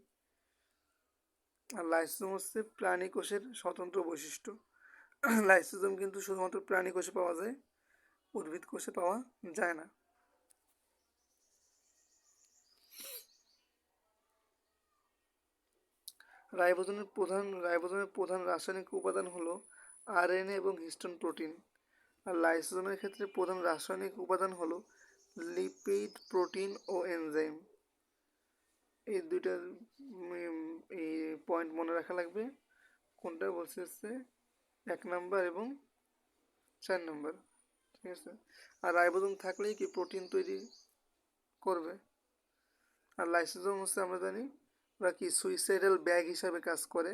আর লাইসোজোম হচ্ছে প্রাণী কোষের স্বতন্ত্র বৈশিষ্ট্য। লাইসোজোম কিন্তু শুধুমাত্র প্রাণী কোষে পাওয়া যায়, উদ্ভিদ কোষে পাওয়া যায় না। রাইবোজোমের প্রধান রাসায়নিক উপাদান হলো আরএনএ এবং হিস্টোন প্রোটিন। আর লাইসোজোমের ক্ষেত্রে প্রধান রাসায়নিক উপাদান হলো লিপিড, প্রোটিন ও এনজাইম। এই দুইটা এই পয়েন্ট মনে রাখা লাগবে। কোনটা বলছে হচ্ছে 1 নম্বর এবং 4 নম্বর। ঠিক আছে, আর রাইবোজোম থাকলেই কি প্রোটিন তৈরি করবে। আর লাইসোজোম হচ্ছে আমরা জানি ওরা কি সুইসাইডাল ব্যাগ হিসাবে কাজ করে,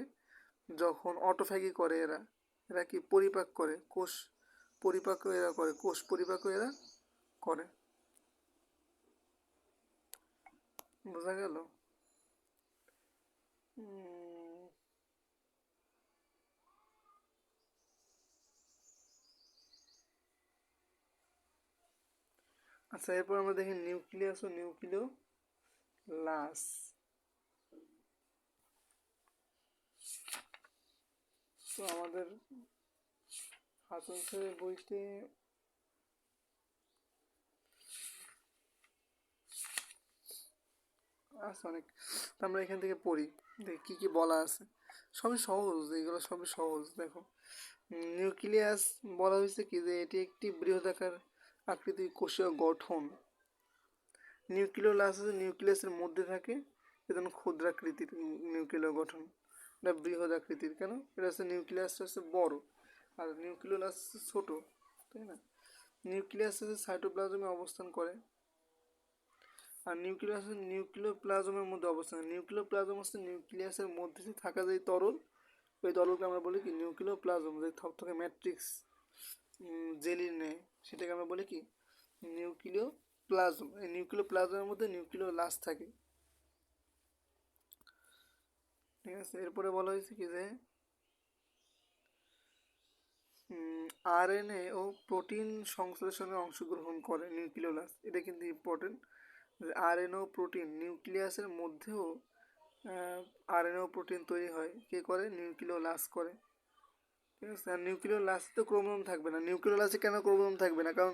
যখন অটোফ্যাগি করে এরা, এরা কি পরিপাক করে, কোষ পরিপাকও এরা করে, কোষ পরিপাকও এরা করে। বোঝা গেল? আচ্ছা, এরপর আমরা দেখি নিউক্লিয়াস ও নিউক্লিওলাস। তো আমাদের হাসান স্যারের বইতে আছে অনেক, তো আমরা এখান থেকে পড়ি, দেখি কী কী বলা আছে। সবই সহজ, এগুলো সবই সহজ। দেখো, নিউক্লিয়াস বলা হয়েছে কি যে এটি একটি বৃহদাকার আকৃতির কোষীয় গঠন। নিউক্লিওলাস হচ্ছে নিউক্লিয়াসের মধ্যে থাকে, এজন্য ক্ষুদ্রাকৃতির নিউক্লিয় গঠন। এটা বৃহৎ আকৃতির কেন? এটা হচ্ছে নিউক্লিয়াসটা হচ্ছে বড়, আর নিউক্লিওলাস ছোট, তাই না? নিউক্লিয়াস হচ্ছে সাইটোপ্লাজমে অবস্থান করে, আর নিউক্লিয়াস নিউক্লিওপ্লাজমের মধ্যে অবস্থান করে। নিউক্লিওপ্লাজম হচ্ছে নিউক্লিয়াসের মধ্যে যে থাকা যে তরল, ওই তরলকে আমরা বলি কি নিউক্লিওপ্লাজম, যে থকথকে ম্যাট্রিক্স জেলির নেয়, সেটাকে আমরা বলি কি নিউক্লিওপ্লাজম। এই নিউক্লিওপ্লাজমের মধ্যে নিউক্লিওলাস থাকে, ঠিক আছে। এরপরে বলা হয়েছে কি যে আরএনএ ও প্রোটিন সংশ্লেষণে অংশগ্রহণ করে নিউক্লিওলাস। এটা কিন্তু ইম্পর্টেন্ট, যে আরএনএ ও প্রোটিন নিউক্লিয়াসের মধ্যেও আরএনএ ও প্রোটিন তৈরি হয়, কে করে? নিউক্লিওলাস করে, ঠিক আছে। আর নিউক্লিওলাসে তো ক্রোমোজোম থাকবে না। নিউক্লিওলাসে কেন ক্রোমোজোম থাকবে না? কারণ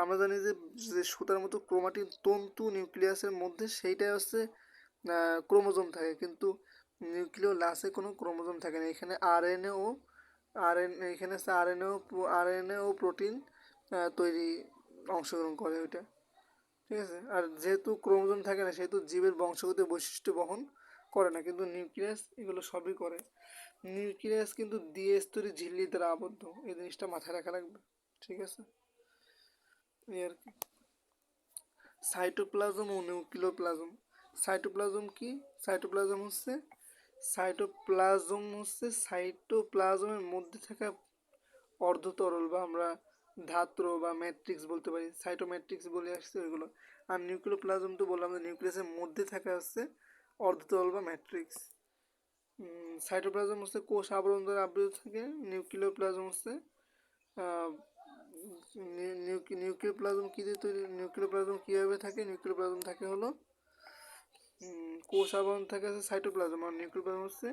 আমরা জানি যে যে সুতার মতো ক্রোমাটিন তন্তু নিউক্লিয়াসের মধ্যে, সেইটাই হচ্ছে ক্রোমোজোম থাকে, কিন্তু নিউক্লিওলাসে কোনো ক্রোমোজোম থাকে না। এখানে আরএনএ ও এখানে হচ্ছে আরএনএ ও প্রোটিন তৈরি অংশগ্রহণ করে ওইটা, ঠিক আছে। আর যেহেতু ক্রোমোজোম থাকে না, সেহেতু জীবের বংশগত বৈশিষ্ট্য বহন করে না, কিন্তু নিউক্লিয়াস এগুলো সবই করে। নিউক্লিয়াস কিন্তু দ্বিস্তরী ঝিল্লি দ্বারা আবদ্ধ, এই জিনিসটা মাথায় রাখা লাগবে, ঠিক আছে। এই আর কি। সাইটোপ্লাজম ও নিউক্লিওপ্লাজম। সাইটোপ্লাজম কি? সাইটোপ্লাজমের মধ্যে থাকা অর্ধতরল, বা আমরা ধাত্র বা ম্যাট্রিক্স বলতে পারি, সাইটোম্যাট্রিক্স বলে আসছে ওইগুলো। আর নিউক্লিওপ্লাজম তো বললাম যে নিউক্লিয়াসের মধ্যে থাকা হচ্ছে অর্ধতরল বা ম্যাট্রিক্স। সাইটোপ্লাজম হচ্ছে কোষ আবরণ দ্বারা আবৃত থাকে। নিউক্লিওপ্লাজম হচ্ছে নিউক্লিওপ্লাজম কী দিয়ে তৈরি? নিউক্লিওপ্লাজম কীভাবে থাকে? নিউক্লিওপ্লাজম থাকে হলো কোষ আবরণ থাকে হচ্ছে সাইটোপ্লাজম, আর নিউক্লিওপ্লাজম হচ্ছে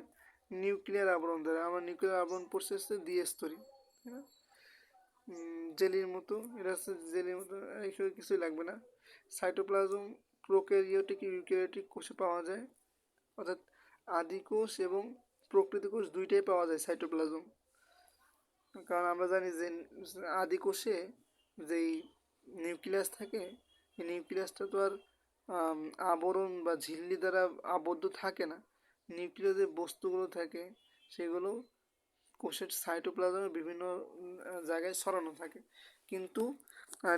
নিউক্লিয়ার আবরণ দ্বারা। আমার নিউক্লিয়ার আবরণ পড়ছে হচ্ছে দ্বিস্তরী, জেলির মতো, এটা হচ্ছে জেলির মতো, এইসব কিছুই লাগবে না। সাইটোপ্লাজম প্রোক্যারিওটিক ইউক্যারিওটিক কোষে পাওয়া যায়, অর্থাৎ আদি কোষ এবং প্রকৃতি কোষ দুইটাই পাওয়া যায় সাইটোপ্লাজম। কারণ আমরা জানি যে আদি কোষে যেই নিউক্লিয়াস থাকে, এই নিউক্লিয়াসটা তো আর আবরণ বা ঝিল্লি দ্বারা আবদ্ধ থাকে না। নিউক্লিয়াসে যে বস্তুগুলো থাকে সেগুলো কোষের সাইটোপ্লাজমের বিভিন্ন জায়গায় ছড়ানো থাকে, কিন্তু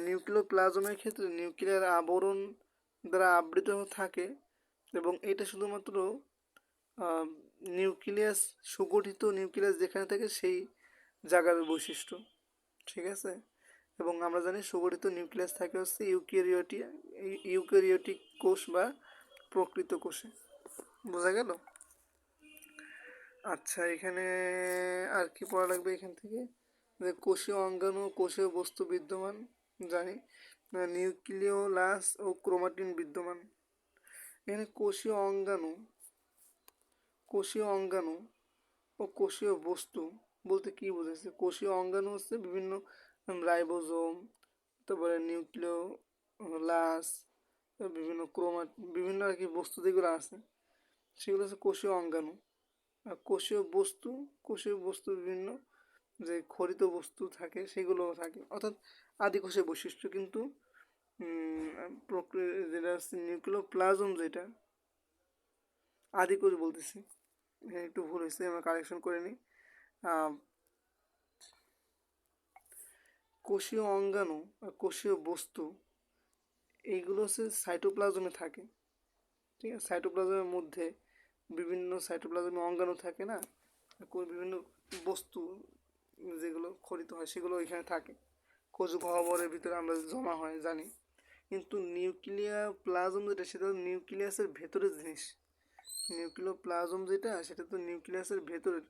নিউক্লিওপ্লাজমের ক্ষেত্রে নিউক্লিয়ার আবরণ দ্বারা আবৃত থাকে, এবং এটা শুধুমাত্র নিউক্লিয়াস, সুগঠিত নিউক্লিয়াস যেখানে থাকে সেই জায়গার বৈশিষ্ট্য, ঠিক আছে। এবং আমরা জানি সুগঠিত নিউক্লিয়াস থাকে হচ্ছে ইউক্যারিওটিক কোষ বা প্রকৃত কোষে। বোঝা গেল? আচ্ছা, এখানে আর কি পড়া লাগবে এখান থেকে? যে কোষীয় অঙ্গাণু, কোষীয় বস্তু বিদ্যমান জানি, নিউক্লিওলাস ও ক্রোমাটিন বিদ্যমান। এখানে কোষীয় অঙ্গাণু ও কোষীয় বস্তু বলতে কি বোঝাচ্ছে? কোষীয় অঙ্গাণু হচ্ছে বিভিন্ন রাইবোজোম, তারপরে নিউক্লিওলাস, বিভিন্ন আর কি বস্তু যেগুলো আছে সেগুলো হচ্ছে কোষীয় অঙ্গাণু। আর কোষীয় বস্তু বিভিন্ন যে খরিত বস্তু থাকে সেগুলোও থাকে, অর্থাৎ আদি কোষের বৈশিষ্ট্য। কিন্তু যেটা হচ্ছে নিউক্লিওপ্লাজম, যেটা আদি কোষ বলতেছি, এখানে একটু ভুল হয়েছে, আমরা কারেকশন করে নিই। কোষীয় অঙ্গাণু আর কোষীয় বস্তু এইগুলো হচ্ছে সাইটোপ্লাজমে থাকে, ঠিক আছে। সাইটোপ্লাজমের মধ্যে বিভিন্ন সাইটোপ্লাজমে অঙ্গাণু থাকে না, বিভিন্ন বস্তু যেগুলো খরিত হয় সেগুলো এখানে থাকে, কোষ গহ্বরের ভিতরে আমরা জমা হয় জানি। কিন্তু নিউক্লিওপ্লাজম যেটা, সেটা নিউক্লিয়াসের ভেতরের জিনিস। নিউক্লিওপ্লাজম যেটা, সেটা তো নিউক্লিয়াসের ভেতরের,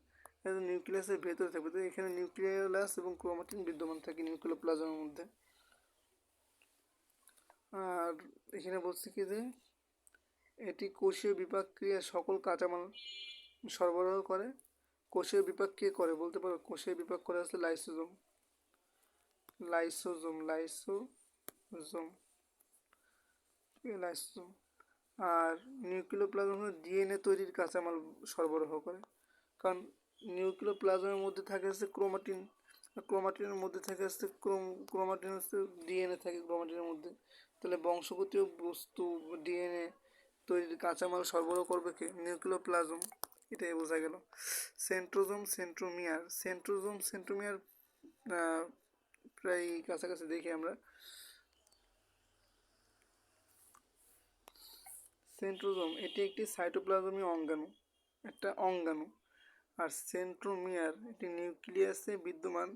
নিউক্লিয়াসের ভেতরে থাকবে। তো এখানে নিউক্লিওলাস এবং ক্রোমাটিন বিদ্যমান থাকে নিউক্লিওপ্লাজমের মধ্যে। আর এখানে বলছি কি যে এটি কোষীয় বিপাক ক্রিয়া সকল কাঁচামাল সরবরাহ করে। কোষীয় বিপাক কে করে বলতে পারো? কোষীয় বিপাক করে আসলে লাইসোজোম। আর নিউক্লিওপ্লাজম ডিএনএ তৈরির কাঁচামাল সরবরাহ করে, কারণ নিউক্লিওপ্লাজমের মধ্যে থাকে হচ্ছে ক্রোমাটিনের মধ্যে থাকে হচ্ছে ক্রোমাটিন হচ্ছে ডিএনএ থাকে ক্রোমাটিনের মধ্যে। তাহলে বংশগতীয় বস্তু ডিএনএ তৈরির কাঁচামাল সরবরাহ করবে কে? নিউক্লিওপ্লাজম। এটাই বোঝা গেল। সেন্ট্রোজোম সেন্ট্রোমিয়ার প্রায় কাছাকাছি দেখি আমরা। সেন্ট্রোজোম এটি একটি সাইটোপ্লাজমীয় অঙ্গাণু। আর সেন্ট্রোমিয়ার এটি নিউক্লিয়াসে বিদ্যমান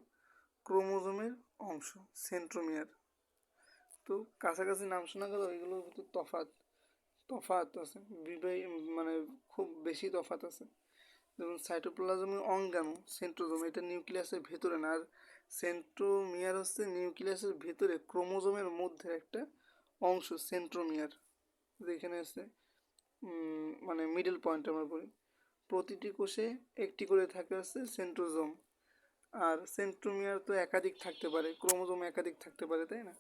ক্রোমোজোমের অংশ। সেন্ট্রোমিয়ার তো কাছাকাছি নাম শোনা গেল, এগুলোর ভিতর তফাৎ আছে, মানে খুব বেশি তফাৎ আছে। যেমন সাইটোপ্লাজমের অঙ্গাণু সেন্ট্রোজোম এটা নিউক্লিয়াসের ভেতরে না, আর সেন্ট্রোমিয়ার হচ্ছে নিউক্লিয়াসের ভেতরে ক্রোমোজোমের মধ্যে একটা অংশ সেন্ট্রোমিয়ার, যেখানে আছে মানে মিডল পয়েন্ট আমরা বলি। প্রতিটি কোষে একটি করে থাকে হচ্ছে সেন্ট্রোজোম। আর সেন্ট্রোমিয়ার তো একাধিক থাকতে পারে, ক্রোমোজোম একাধিক থাকতে পারে, তাই না?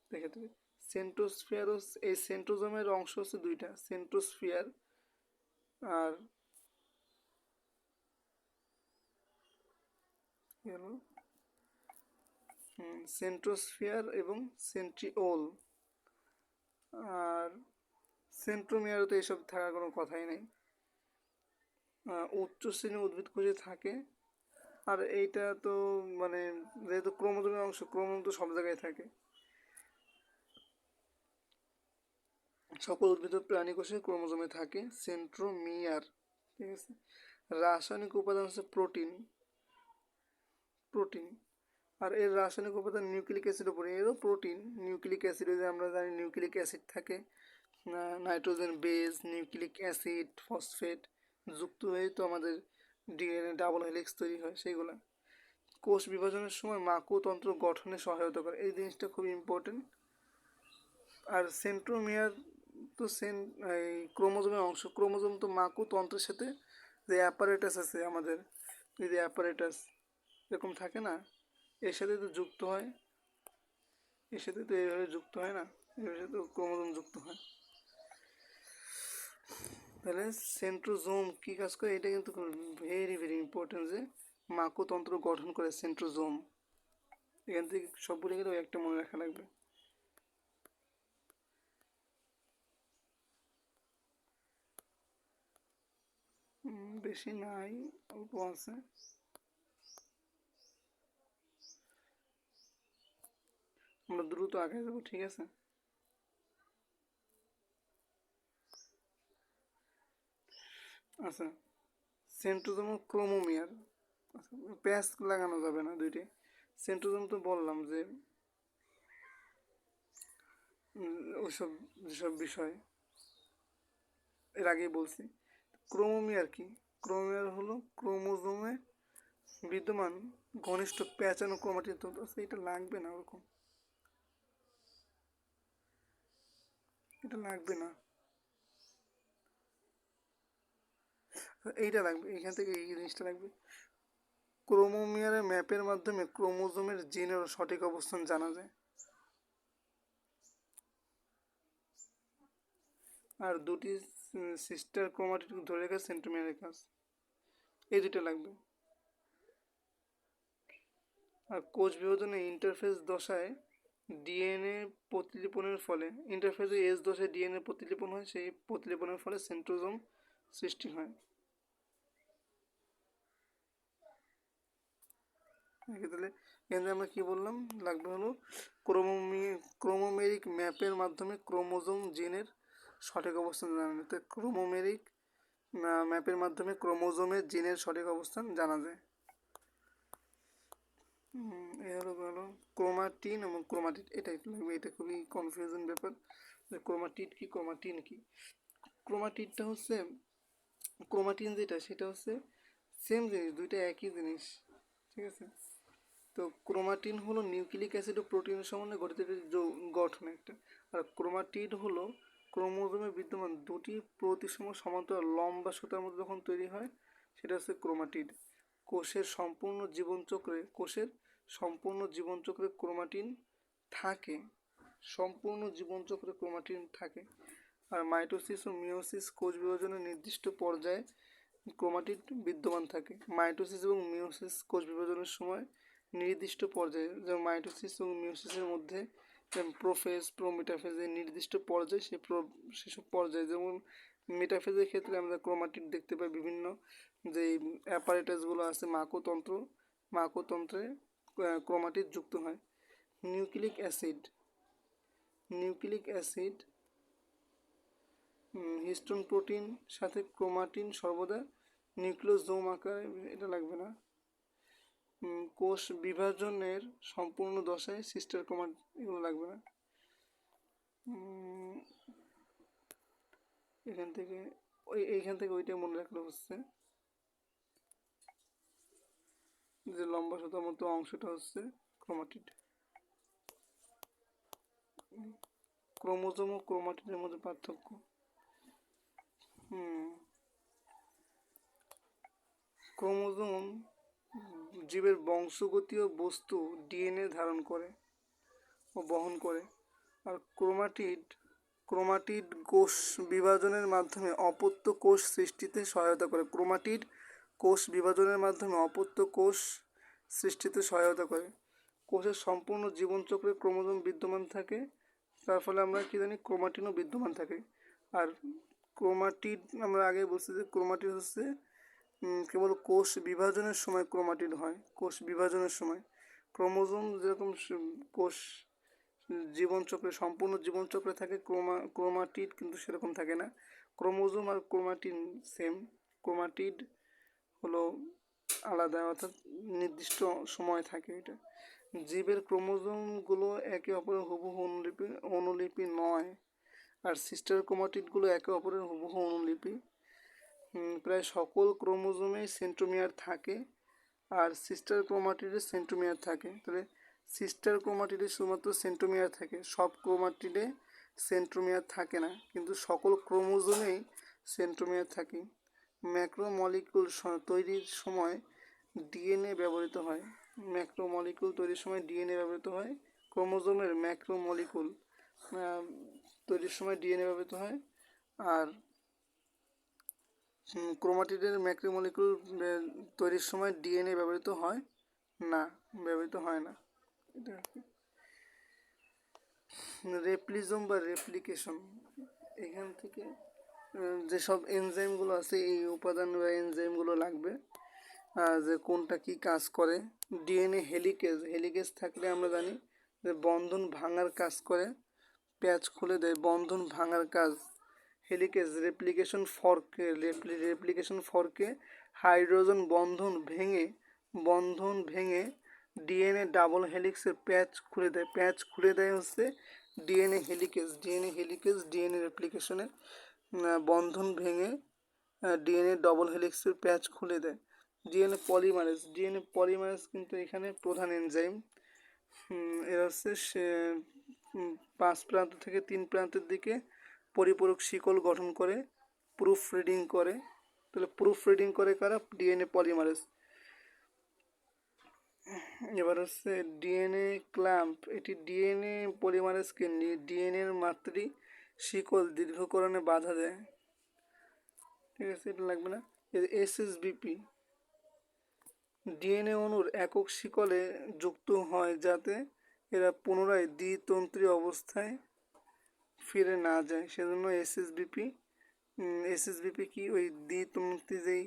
সেক্ষেত্রে সেন্ট্রোস্ফিয়ার এই সেন্ট্রোজোমের অংশ হচ্ছে দুইটা, সেন্ট্রোস্ফিয়ার আর সেন্ট্রোস্ফিয়ার এবং সেন্ট্রিওল। আর সেন্ট্রোমিয়ার তো এসব থাকার কোনো কথাই নেই। উচ্চ শ্রেণীর উদ্ভিদ কোষে থাকে। আর এইটা তো মানে যেহেতু ক্রোমোজোমের অংশ, ক্রোমোজোম তো সব জায়গায় থাকে, সকল উদ্ভিদ প্রাণী কোষে ক্রোমোজোমে থাকে সেন্ট্রোমিয়ার। ঠিক আছে। রাসায়নিক উপাদান হচ্ছে প্রোটিন। আর এর রাসায়নিক উপাদান নিউক্লিক অ্যাসিড উপরে, এরও প্রোটিন। নিউক্লিক অ্যাসিড যে আমরা জানি নিউক্লিক অ্যাসিড থাকে, nitrogen base, nucleic acid, phosphate যুক্ত হয়ে তো আমাদের ডিএনএ ডাবল হেলিক্স তৈরি হয় সেইগুলো। কোষ বিভাজনের সময় মাকুতন্ত্র গঠনে সহায়তা করে, এই জিনিসটা খুব ইম্পর্টেন্ট। আর সেন্ট্রোমিয়ার তো এই ক্রোমোজোমের অংশ। ক্রোমোজোম তো মাকুতন্ত্রের সাথে যে অ্যাপারেটাস আছে আমাদের, এই যে অ্যাপারেটাস এরকম থাকে না, এর সাথে তো যুক্ত হয়, এর সাথে তো এইভাবে যুক্ত হয় না, এর সাথে তো ক্রোমোজোম যুক্ত হয়। তাহলে সেন্ট্রোজোম কী কাজ করে, এটা কিন্তু ভেরি ভেরি ইম্পর্টেন্ট, যে মাকুতন্ত্র গঠন করে সেন্ট্রোজোম। এখান থেকে সব বলে গেলেও একটা মনে রাখা লাগবে। বেশি নাই, অল্প আছে। আমরা দ্রুত আগে যাবো, ঠিক আছে। আচ্ছা, সেন্ট্রোজোম ও ক্রোমোমিয়ার, প্যাচ লাগানো যাবে না দুইটি। সেন্ট্রোজোম তো বললাম যে ওইসব যেসব বিষয় এর আগেই বলছি। ক্রোমোমিয়ার কি? ক্রোমোমিয়ার হলো ক্রোমোজোমে বিদ্যমান ঘনিষ্ঠ প্যাচানো ক্রোমাটিন তন্তু আছে। এটা লাগবে না, ওরকম এটা লাগবে না, এইটা লাগবে, এখান থেকে এই জিনিসটা লাগবে। ক্রোমোমিয়ারের ম্যাপের মাধ্যমে ক্রোমোজোমের জিনের সঠিক অবস্থান জানা যায়। আর দুটি সিস্টার ক্রোমাটিড ধরে রাখা সেন্ট্রোমিয়ারের কাজ, এই দুটো লাগবে। আর কোষ বিভাজনে ইন্টারফেস দশায় ডিএনএ প্রতিলিপনের ফলে, ইন্টারফেসে এস দশায় ডিএনএ প্রতিলিপন হয়, সেই প্রতিলিপনের ফলে সেন্ট্রোজোম সৃষ্টি হয়। তাহলে এখানে আমরা কি বললাম, লাগবে হলো ক্রোমোমেরিক ম্যাপের মাধ্যমে ক্রোমোজোম জিনের সঠিক অবস্থান জানা যায়। তো ক্রোমোমেরিক ম্যাপের মাধ্যমে ক্রোমোজোমের জিনের সঠিক অবস্থান জানা যায়। এই হলো ক্রোমাটিন এবং ক্রোমাটিড, এটা একটু লাগবে, এটা খুবই কনফিউশন ব্যাপার যে ক্রোমাটিড কি ক্রোমাটিন কি। ক্রোমাটিডটা হচ্ছে, ক্রোমাটিন যেটা সেটা হচ্ছে সেম জিনিস, দুইটা একই জিনিস, ঠিক আছে। তো ক্রোমাটিন হলো নিউক্লিক অ্যাসিড ও প্রোটিনের সমন্বয়ে গঠিত একটি গঠন একটা। আর ক্রোমাটিড হলো ক্রোমোজোমে বিদ্যমান দুটি প্রতিসম সমান্তরাল লম্বা সুতার মধ্যে যখন তৈরি হয় সেটা হচ্ছে ক্রোমাটিড। কোষের সম্পূর্ণ জীবনচক্রে ক্রোমাটিন থাকে, সম্পূর্ণ জীবনচক্রে ক্রোমাটিন থাকে। আর মাইটোসিস ও মিওসিস কোষ বিভাজনের নির্দিষ্ট পর্যায়ে ক্রোমাটিড বিদ্যমান থাকে। মাইটোসিস এবং মিওসিস কোষ বিভাজনের সময় নির্দিষ্ট পর্যায়ে, যেমন মাইটোসিস এবং মিওসিসের মধ্যে প্রোফেজ প্রোমেটাফেজের নির্দিষ্ট পর্যায়ে, সেসব পর্যায়ে, যেমন মেটাফেজের ক্ষেত্রে আমরা ক্রোমাটিড দেখতে পাই বিভিন্ন যে অ্যাপারেটাসগুলো আছে মাকুতন্ত্রে ক্রোমাটিড যুক্ত হয়। নিউক্লিক অ্যাসিড হিস্টোন প্রোটিন সাথে ক্রোমাটিন সর্বদা নিউক্লিওজোম আকারে, এটা লাগবে না। কোষ বিভাজনের সম্পূর্ণ দশায় সিস্টার ক্রোমাটিন, এগুলো লাগবে না। এইখান থেকে ওইটা মনে রাখলে হচ্ছে যে লম্বা সুতার মতো অংশটা হচ্ছে ক্রোমাটিড। ক্রোমোজোম ও ক্রোমাটিডের মধ্যে পার্থক্য। ক্রোমোজোম জীবের বংশগতীয় বস্তু ডিএনএ ধারণ করে ও বহন করে, আর ক্রোমাটিড কোষ বিভাজনের মাধ্যমে অপত্য কোষ সৃষ্টিতে সহায়তা করে। ক্রোমাটিড কোষ বিভাজনের মাধ্যমে অপত্য কোষ সৃষ্টিতে সহায়তা করে। কোষের সম্পূর্ণ জীবনচক্রে ক্রোমোজোম বিদ্যমান থাকে, তার ফলে আমরা কি জানি ক্রোমাটিনও বিদ্যমান থাকে। আর ক্রোমাটিড আমরা আগে বলছি যে ক্রোমাটিড হচ্ছে কেবল কোষ বিভাজনের সময় ক্রোমাটিড হয়। কোষ বিভাজনের সময় ক্রোমোজোম যেরকম কোষ জীবনচক্রে সম্পূর্ণ জীবনচক্রে থাকে, ক্রোমাটিড কিন্তু সেরকম থাকে না। ক্রোমোজোম আর ক্রোমাটিন সেম, ক্রোমাটিড হলো আলাদা, অর্থাৎ নির্দিষ্ট সময় থাকে এটা। জীবের ক্রোমোজোমগুলো একে অপরের হুবহু অনুলিপি নয়, আর সিস্টার ক্রোমাটিডগুলো একে অপরের হুবহু অনুলিপি। প্রায় সকল ক্রোমোজোমেই সেন্ট্রোমিয়ার থাকে, আর সিস্টার ক্রোমাটিডে সেন্ট্রোমিয়ার থাকে। তাহলে সিস্টার ক্রোমাটিডে শুধুমাত্র সেন্ট্রোমিয়ার থাকে, সব ক্রোমাটিডে সেন্ট্রোমিয়ার থাকে না, কিন্তু সকল ক্রোমোজোমেই সেন্ট্রোমিয়ার থাকে। ম্যাক্রোমলিকুল তৈরির সময় ডিএনএ ব্যবহৃত হয়। ম্যাক্রোমলিকুল তৈরির সময় ডিএনএ ব্যবহৃত হয়। ক্রোমোজোমের ম্যাক্রোমলিকুল তৈরির সময় ডিএনএ ব্যবহৃত হয়, আর ক্রোমাটিডের ম্যাক্রোমলিকুল তৈরির সময় ডিএনএ ব্যবহৃত হয় না। এটা রেপ্লিজম বা রেপ্লিকেশন, এখান থেকে যেসব এনজাইমগুলো আছে এই উপাদান বা এনজাইমগুলো লাগবে, যে কোনটা কি কাজ করে। ডিএনএ হেলিকেজ থাকলে আমরা জানি যে বন্ধন ভাঙার কাজ করে, প্যাচ খুলে দেয়, বন্ধন ভাঙার কাজ। হেলিকেজ রেপ্লিকেশন ফর্কে হাইড্রোজেন বন্ধন ভেঙে ডিএনএ ডাবল হেলিক্সের প্যাচ খুলে দেয় হচ্ছে ডিএনএ হেলিকেজ। ডিএনএ রেপ্লিকেশনে বন্ধন ভেঙে ডিএনএ ডবল হেলিক্সের প্যাচ খুলে দেয়। ডিএনএ পলিমারেজ কিন্তু এখানে প্রধান এনজাইম। এরা হচ্ছে 5 প্রান্ত থেকে 3 প্রান্তের দিকে পরিপূরক শিকল গঠন করে প্রুফ রিডিং করে। তাহলে প্রুফ রিডিং করে কারা? DNA polymerase. এবার হচ্ছে ডিএনএ ক্ল্যাম্প, এটি ডিএনএ পলিমারেজকে ডিএনএর মাতৃ শিকল দীর্ঘকরণে বাধা দেয়। ঠিক আছে, এটা লাগবে না। এসএসবিপি ডিএনএ অণুর একক শিকলে যুক্ত হয় যাতে এরা পুনরায় দ্বিতন্ত্রী অবস্থায় ফিরে না যায়, সেজন্য এসএসবিপি কি ওই দ্বিতন্ত্রী যেই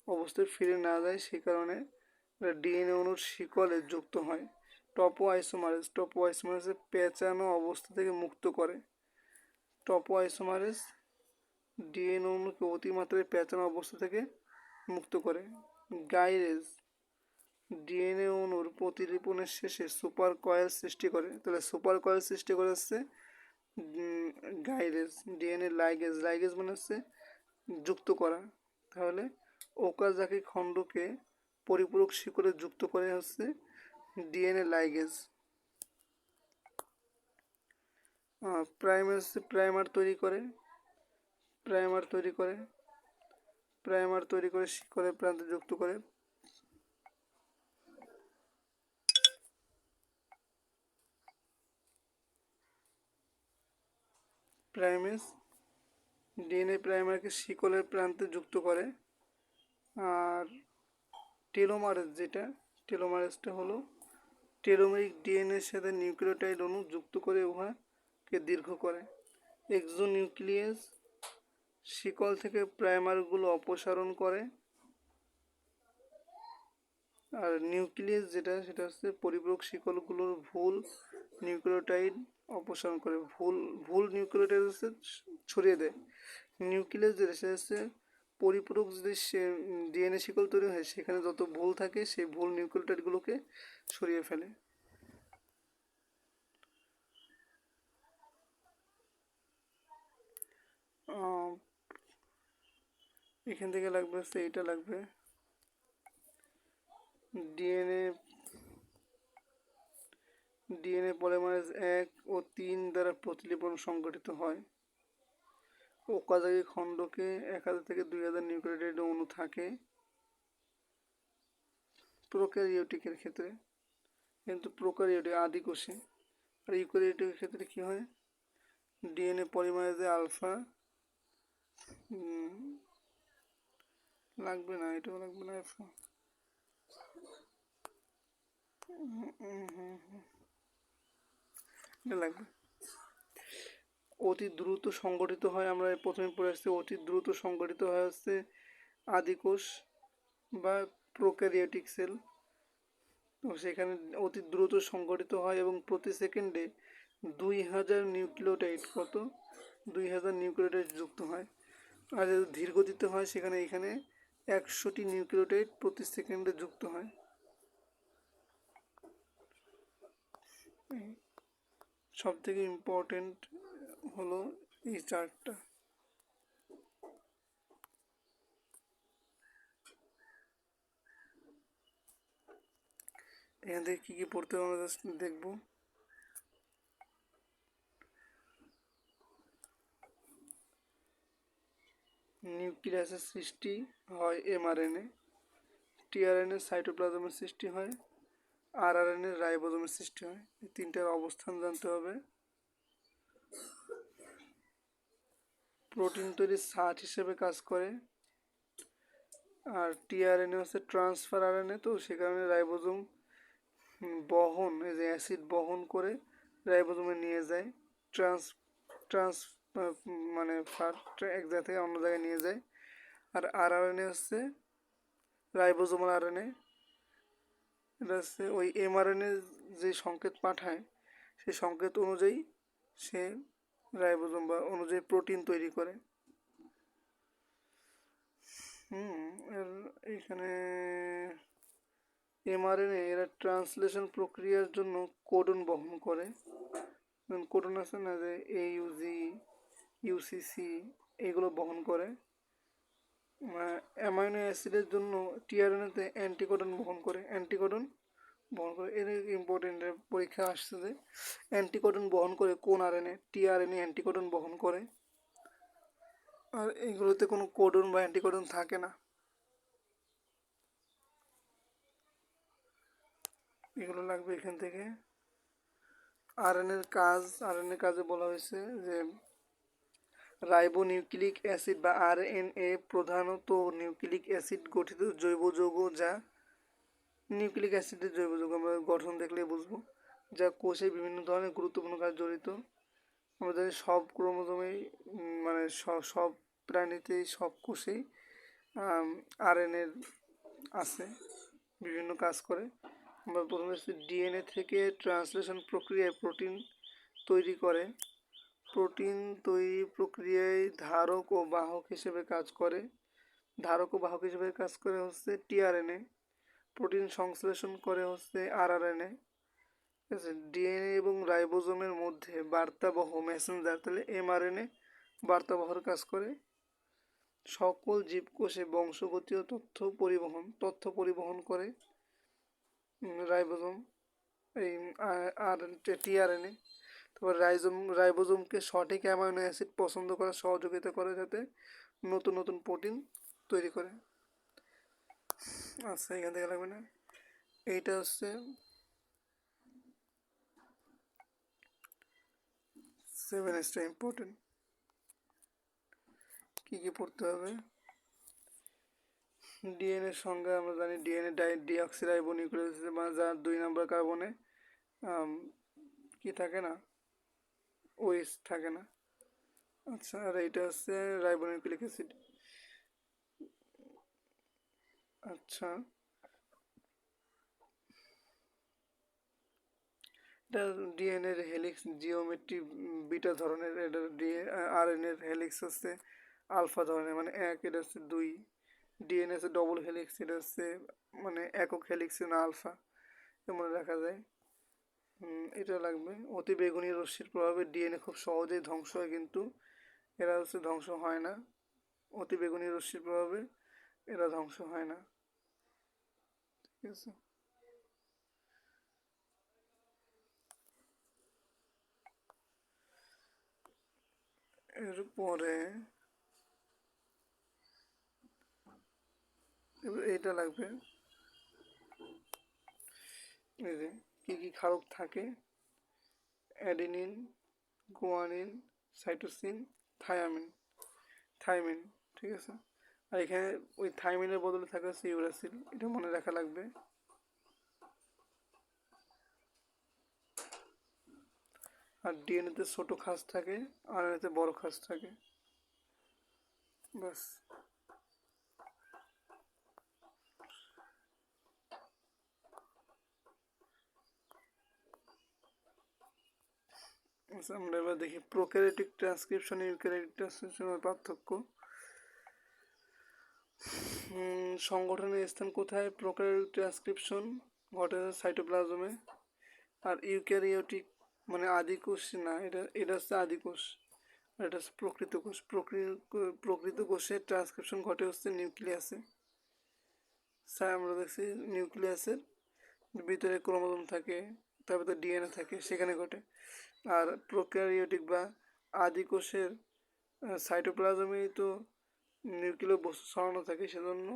অবস্থায় ফিরে না যায় সে কারণে ডিএনএ অণুর শিকলে যুক্ত হয়। টপো আইসোমারেজ পেঁচানো অবস্থা থেকে মুক্ত করে। ডিএনএ অণুকে অতিমাত্রায় পেঁচানো অবস্থা থেকে মুক্ত করে। গাইরেজ ডিএনএ অণুর প্রতিলিপনের শেষে সুপার কয়েল সৃষ্টি করে। তাহলে সুপার কয়েল সৃষ্টি করে হচ্ছে গাইরেজ। ডিএনএ লাইগেজ মানে হচ্ছে যুক্ত করা। তাহলে ওকাজাকি খণ্ডকে পরিপূরক শিকলে যুক্ত করে হচ্ছে ডিএনএ লাইগেজ। প্রাইমার তৈরি করে শিকলের প্রান্তে যুক্ত করে। ডিএনএ প্রাইমারকে শিকলের প্রান্তে যুক্ত করে। আর টেলোমারেজটা হলো টেলোমেরিক ডিএনএর সাথে নিউক্লিওটাইড অণু যুক্ত করে উহাকে দীর্ঘ করে। এক্সোনিউক্লিয়াস শিকল থেকে প্রাইমারগুলো অপসারণ করে, আর নিউক্লিয়াস সেটা হচ্ছে পরিপূরক শিকলগুলোর ভুল নিউক্লিওটাইড অপসারণ করে, ভুল ভুল নিউক্লিওটাইড হচ্ছে ছড়িয়ে দেয়। নিউক্লিয়াস যেটা সে হচ্ছে পরিপূরক যদি সে ডিএনএ শিকল তৈরি হয় সেখানে যত ভুল থাকে সেই ভুল নিউক্লিওটাইডগুলোকে সরিয়ে ফেলে। এখান থেকে লাগবে হচ্ছে এইটা লাগবে, ডিএনএ ডিএনএ পলিমারেজ 1 ও 3 দ্বারা প্রতিলিপন সংঘটিত হয়। ওকাজাকি খণ্ডকে 1000 থেকে 2000 নিউক্লিওটাইড অণু থাকে প্রোক্যারিওটিকের ক্ষেত্রে, কিন্তু প্রোক্যারিওটিক আদি কোষে। আর ইউক্যারিওটিকের ক্ষেত্রে কি হয়, ডিএনএ পলিমারেজে আলফা লাগবে না, এটাও লাগবে না, আলফা এটা লাগবে। অতি দ্রুত সংগঠিত হয়, আমরা প্রথমে পড়ে আসছি অতি দ্রুত সংগঠিত হয় হচ্ছে আদিকোষ বা প্রোক্যারিওটিক সেল। তো সেখানে অতি দ্রুত সংগঠিত হয় এবং প্রতি সেকেন্ডে 2000 নিউক্লিওটাইড, কত 2000 নিউক্লিওটাইড যুক্ত হয়। আর যদি ধীর গতিতে হয় সেখানে এখানে 100টি নিউক্লিওটাইড প্রতি সেকেন্ডে যুক্ত হয়। সব থেকে ইম্পর্টেন্ট হলো এই চার্টটা। এখান থেকে কী কী পড়তে হবে আমরা জাস্ট দেখবো। নিউক্লিয়াসের সৃষ্টি হয় এমআরএনএ, টিআরএনএ সাইটোপ্লাজমের সৃষ্টি হয়, আরআরএনএ রাইবোজোমের সৃষ্টি হয়। এই তিনটার অবস্থান জানতে হবে। প্রোটিন তৈরির সাট হিসেবে কাজ করে, আর টিআরএনএ হচ্ছে ট্রান্সফার আরএনএ, তো সে কারণে রাইবোজোম বহন, এই যে অ্যাসিড বহন করে রাইবোজোমে নিয়ে যায়, ট্রান্স ট্রান্স মানে এক জায়গা থেকে অন্য জায়গায় নিয়ে যায়। আর আরআরএনএ হচ্ছে রাইবোজোমাল আরএনএ, এটা হচ্ছে ওই এমআরএনএ যে সংকেত পাঠায় সেই সংকেত অনুযায়ী সে রাইবোজোম বা অনুযায়ী প্রোটিন তৈরি করে। এখানে এমআরএনএ এরা ট্রান্সলেশন প্রক্রিয়ার জন্য কোডন বহন করে। কোডন আছে না, যে AUG, UCC এগুলো বহন করে। অ্যামাইনো অ্যাসিডের জন্য টিআরএনএতে অ্যান্টিকোডন বহন করে, এর ইম্পর্টেন্ট পরীক্ষা আসছে যে অ্যান্টিকোডন বহন করে কোন আরএনএ, টিআরএনএ অ্যান্টিকোডন বহন করে। আর এগুলোতে কোনো কোডন বা অ্যান্টিকোডন থাকে না। এগুলো লাগবে এখান থেকে। আরএনএর কাজে বলা হয়েছে যে রাইবোনিউক্লিক অ্যাসিড বা আরএনএ প্রধানত নিউক্লিক অ্যাসিড গঠিত জৈব যৌগ, যা নিউক্লিক অ্যাসিডের জৈব যৌগ, আমরা গঠন দেখলে বুঝবো, যা কোষে বিভিন্ন ধরনের গুরুত্বপূর্ণ কাজ জড়িত। আমরা জানি সব ক্রোমোজোমেই মানে সব প্রাণীতেই, সব কোষেই আরএনএ আছে, বিভিন্ন কাজ করে। আমরা প্রথমে ডিএনএ থেকে ট্রান্সলেশন প্রক্রিয়ায় প্রোটিন তৈরি করে, প্রোটিন তৈরি প্রক্রিয়ায় ধারক ও বাহক হিসেবে কাজ করে। হচ্ছে টিআরএনএ, প্রোটিন সংশ্লেষণ করে হচ্ছে আরআরএনএ। ঠিক আছে, ডিএনএ এবং রাইবোজোমের মধ্যে বার্তাবহ মেসেঞ্জার, তাহলে এমআরএনএ বার্তাবহর কাজ করে। সকল জীবকোষে বংশগতীয় তথ্য পরিবহন করে রাইবোজোম, এই আর টিআরএনএ। তারপর রাইবোজোমকে সঠিক অ্যামাইনো অ্যাসিড পছন্দ করার সহযোগিতা করে, যাতে নতুন নতুন প্রোটিন তৈরি করে। আচ্ছা, এখান থেকে লাগবে না, এইটা হচ্ছে 7 ইম্পর্টেন্ট। কী কী পড়তে হবে, ডিএনএ সংজ্ঞা আমরা জানি, ডিএনএ ডিঅক্সিরাইবোনিউক্লিক, যার 2 নম্বর কার্বনে কি থাকে না, ওএইচ থাকে না। আচ্ছা, আর এইটা হচ্ছে রাইবোনিউক্লিক অ্যাসিড। আচ্ছা, এটা ডিএনএর হেলিক্স জিওমেট্রি বিটা ধরনের, এটা আরএনএর হেলিক্স হচ্ছে আলফা ধরনের, মানে এক, এটা হচ্ছে দুই। ডিএনএ হচ্ছে ডবল হেলিক্স, এটা হচ্ছে মানে একক হেলিক্স না আলফা, মনে রাখা যায়। এটা লাগবে। অতি বেগুনি রশ্মির প্রভাবে ডিএনএ খুব সহজেই ধ্বংস হয়, কিন্তু এরা হচ্ছে ধ্বংস হয় না। অতি বেগুনি রশ্মির প্রভাবে এরা ধ্বংস হয় না, ঠিক আছে। এরপরে এইটা লাগবে, এই যে কী কী ক্ষারক থাকে: অ্যাডেনিন, গুয়ানিন, সাইটোসিন, থাইমিন, ঠিক আছে। আর এখানে ওই থাইমিনের বদলে থাকে হচ্ছে ইউরাসিল, এটা মনে রাখা লাগবে। আর ডিএনএতে ছোট খাঁজ থাকে, আরএনএতে বড় খাঁজ থাকে, বাস। আচ্ছা, আমরা এবার দেখি প্রোক্যারিওটিক ট্রান্সক্রিপশন ইউক্যারিওটিক ট্রান্সক্রিপশনের পার্থক্য। সংগঠনের স্থান কোথায়? প্রোক্যারিওটিক ট্রান্সক্রিপশন ঘটে সাইটোপ্লাজমে, আর ইউক্যারিওটিক মানে আদি কোষ না, এটা হচ্ছে আদি কোষ, আর এটা হচ্ছে প্রকৃত কোষ। প্রকৃত কোষের ট্রান্সক্রিপশন ঘটে হচ্ছে নিউক্লিয়াসে। আমরা দেখছি নিউক্লিয়াসের ভিতরে ক্রোমোজোম থাকে, তার ভিতরে ডিএনএ থাকে, সেখানে ঘটে। আর প্রোক্যারিওটিক বা আদি কোষের সাইটোপ্লাজমেই তো নিউক্লিয় বস্তু ছড়ানো থাকে, সেজন্য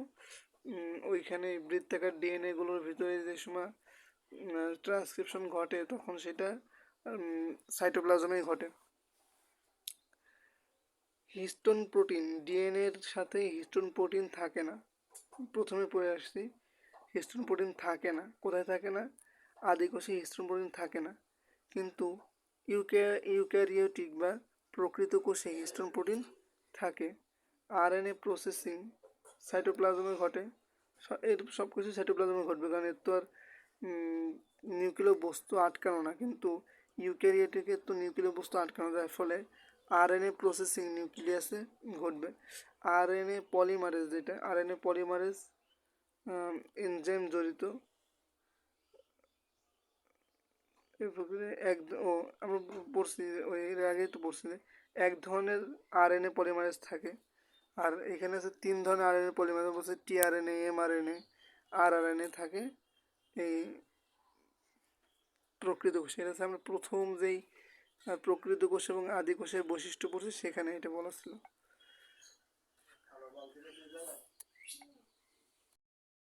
ওইখানে বৃত্তাকার ডিএনএগুলোর ভিতরে যে সময় ট্রান্সক্রিপশন ঘটে তখন সেটা সাইটোপ্লাজমেই ঘটে। হিস্টোন প্রোটিন, ডিএনএর সাথে হিস্টোন প্রোটিন থাকে না। প্রথমে পড়ে আসছি, হিস্টোন প্রোটিন থাকে না। কোথায় থাকে না? আদি কোষে হিস্টোন প্রোটিন থাকে না, কিন্তু ইউক্যারিওটিক বা প্রকৃত কোষে হিস্টোন প্রোটিন থাকে। আরএনএ প্রসেসিং সাইটোপ্লাজমে ঘটে, এর সব কিছু সাইটোপ্লাজমে ঘটবে, কারণ এর তো আর নিউক্লিয় বস্তু আটকানো না, কিন্তু ইউক্যারিওটিকের তো নিউক্লিয় বস্তু আটকানো যায়, ফলে আরএনএ প্রসেসিং নিউক্লিয়াসে ঘটবে। আরএনএ পলিমারেজ, যেটা আরএনএ পলিমারেজ এনজাইম জড়িত এই প্রক্রিয়ায় আমরা পড়ছি, ওই এর আগেই তো পড়ছি যে এক ধরনের আরএনএ পলিমারেজ থাকে, আর এখানে আছে তিন ধরনের আরএনএ পলিমারেজ, বলছে টিআরএনএ, এমআরএনএ, আরআরএনএ থাকে এই প্রকৃত কোষে। এটা হচ্ছে আমরা প্রথম যেই প্রকৃত কোষ এবং আদি কোষের বৈশিষ্ট্য পড়ছি, সেখানে এটা বলা ছিল।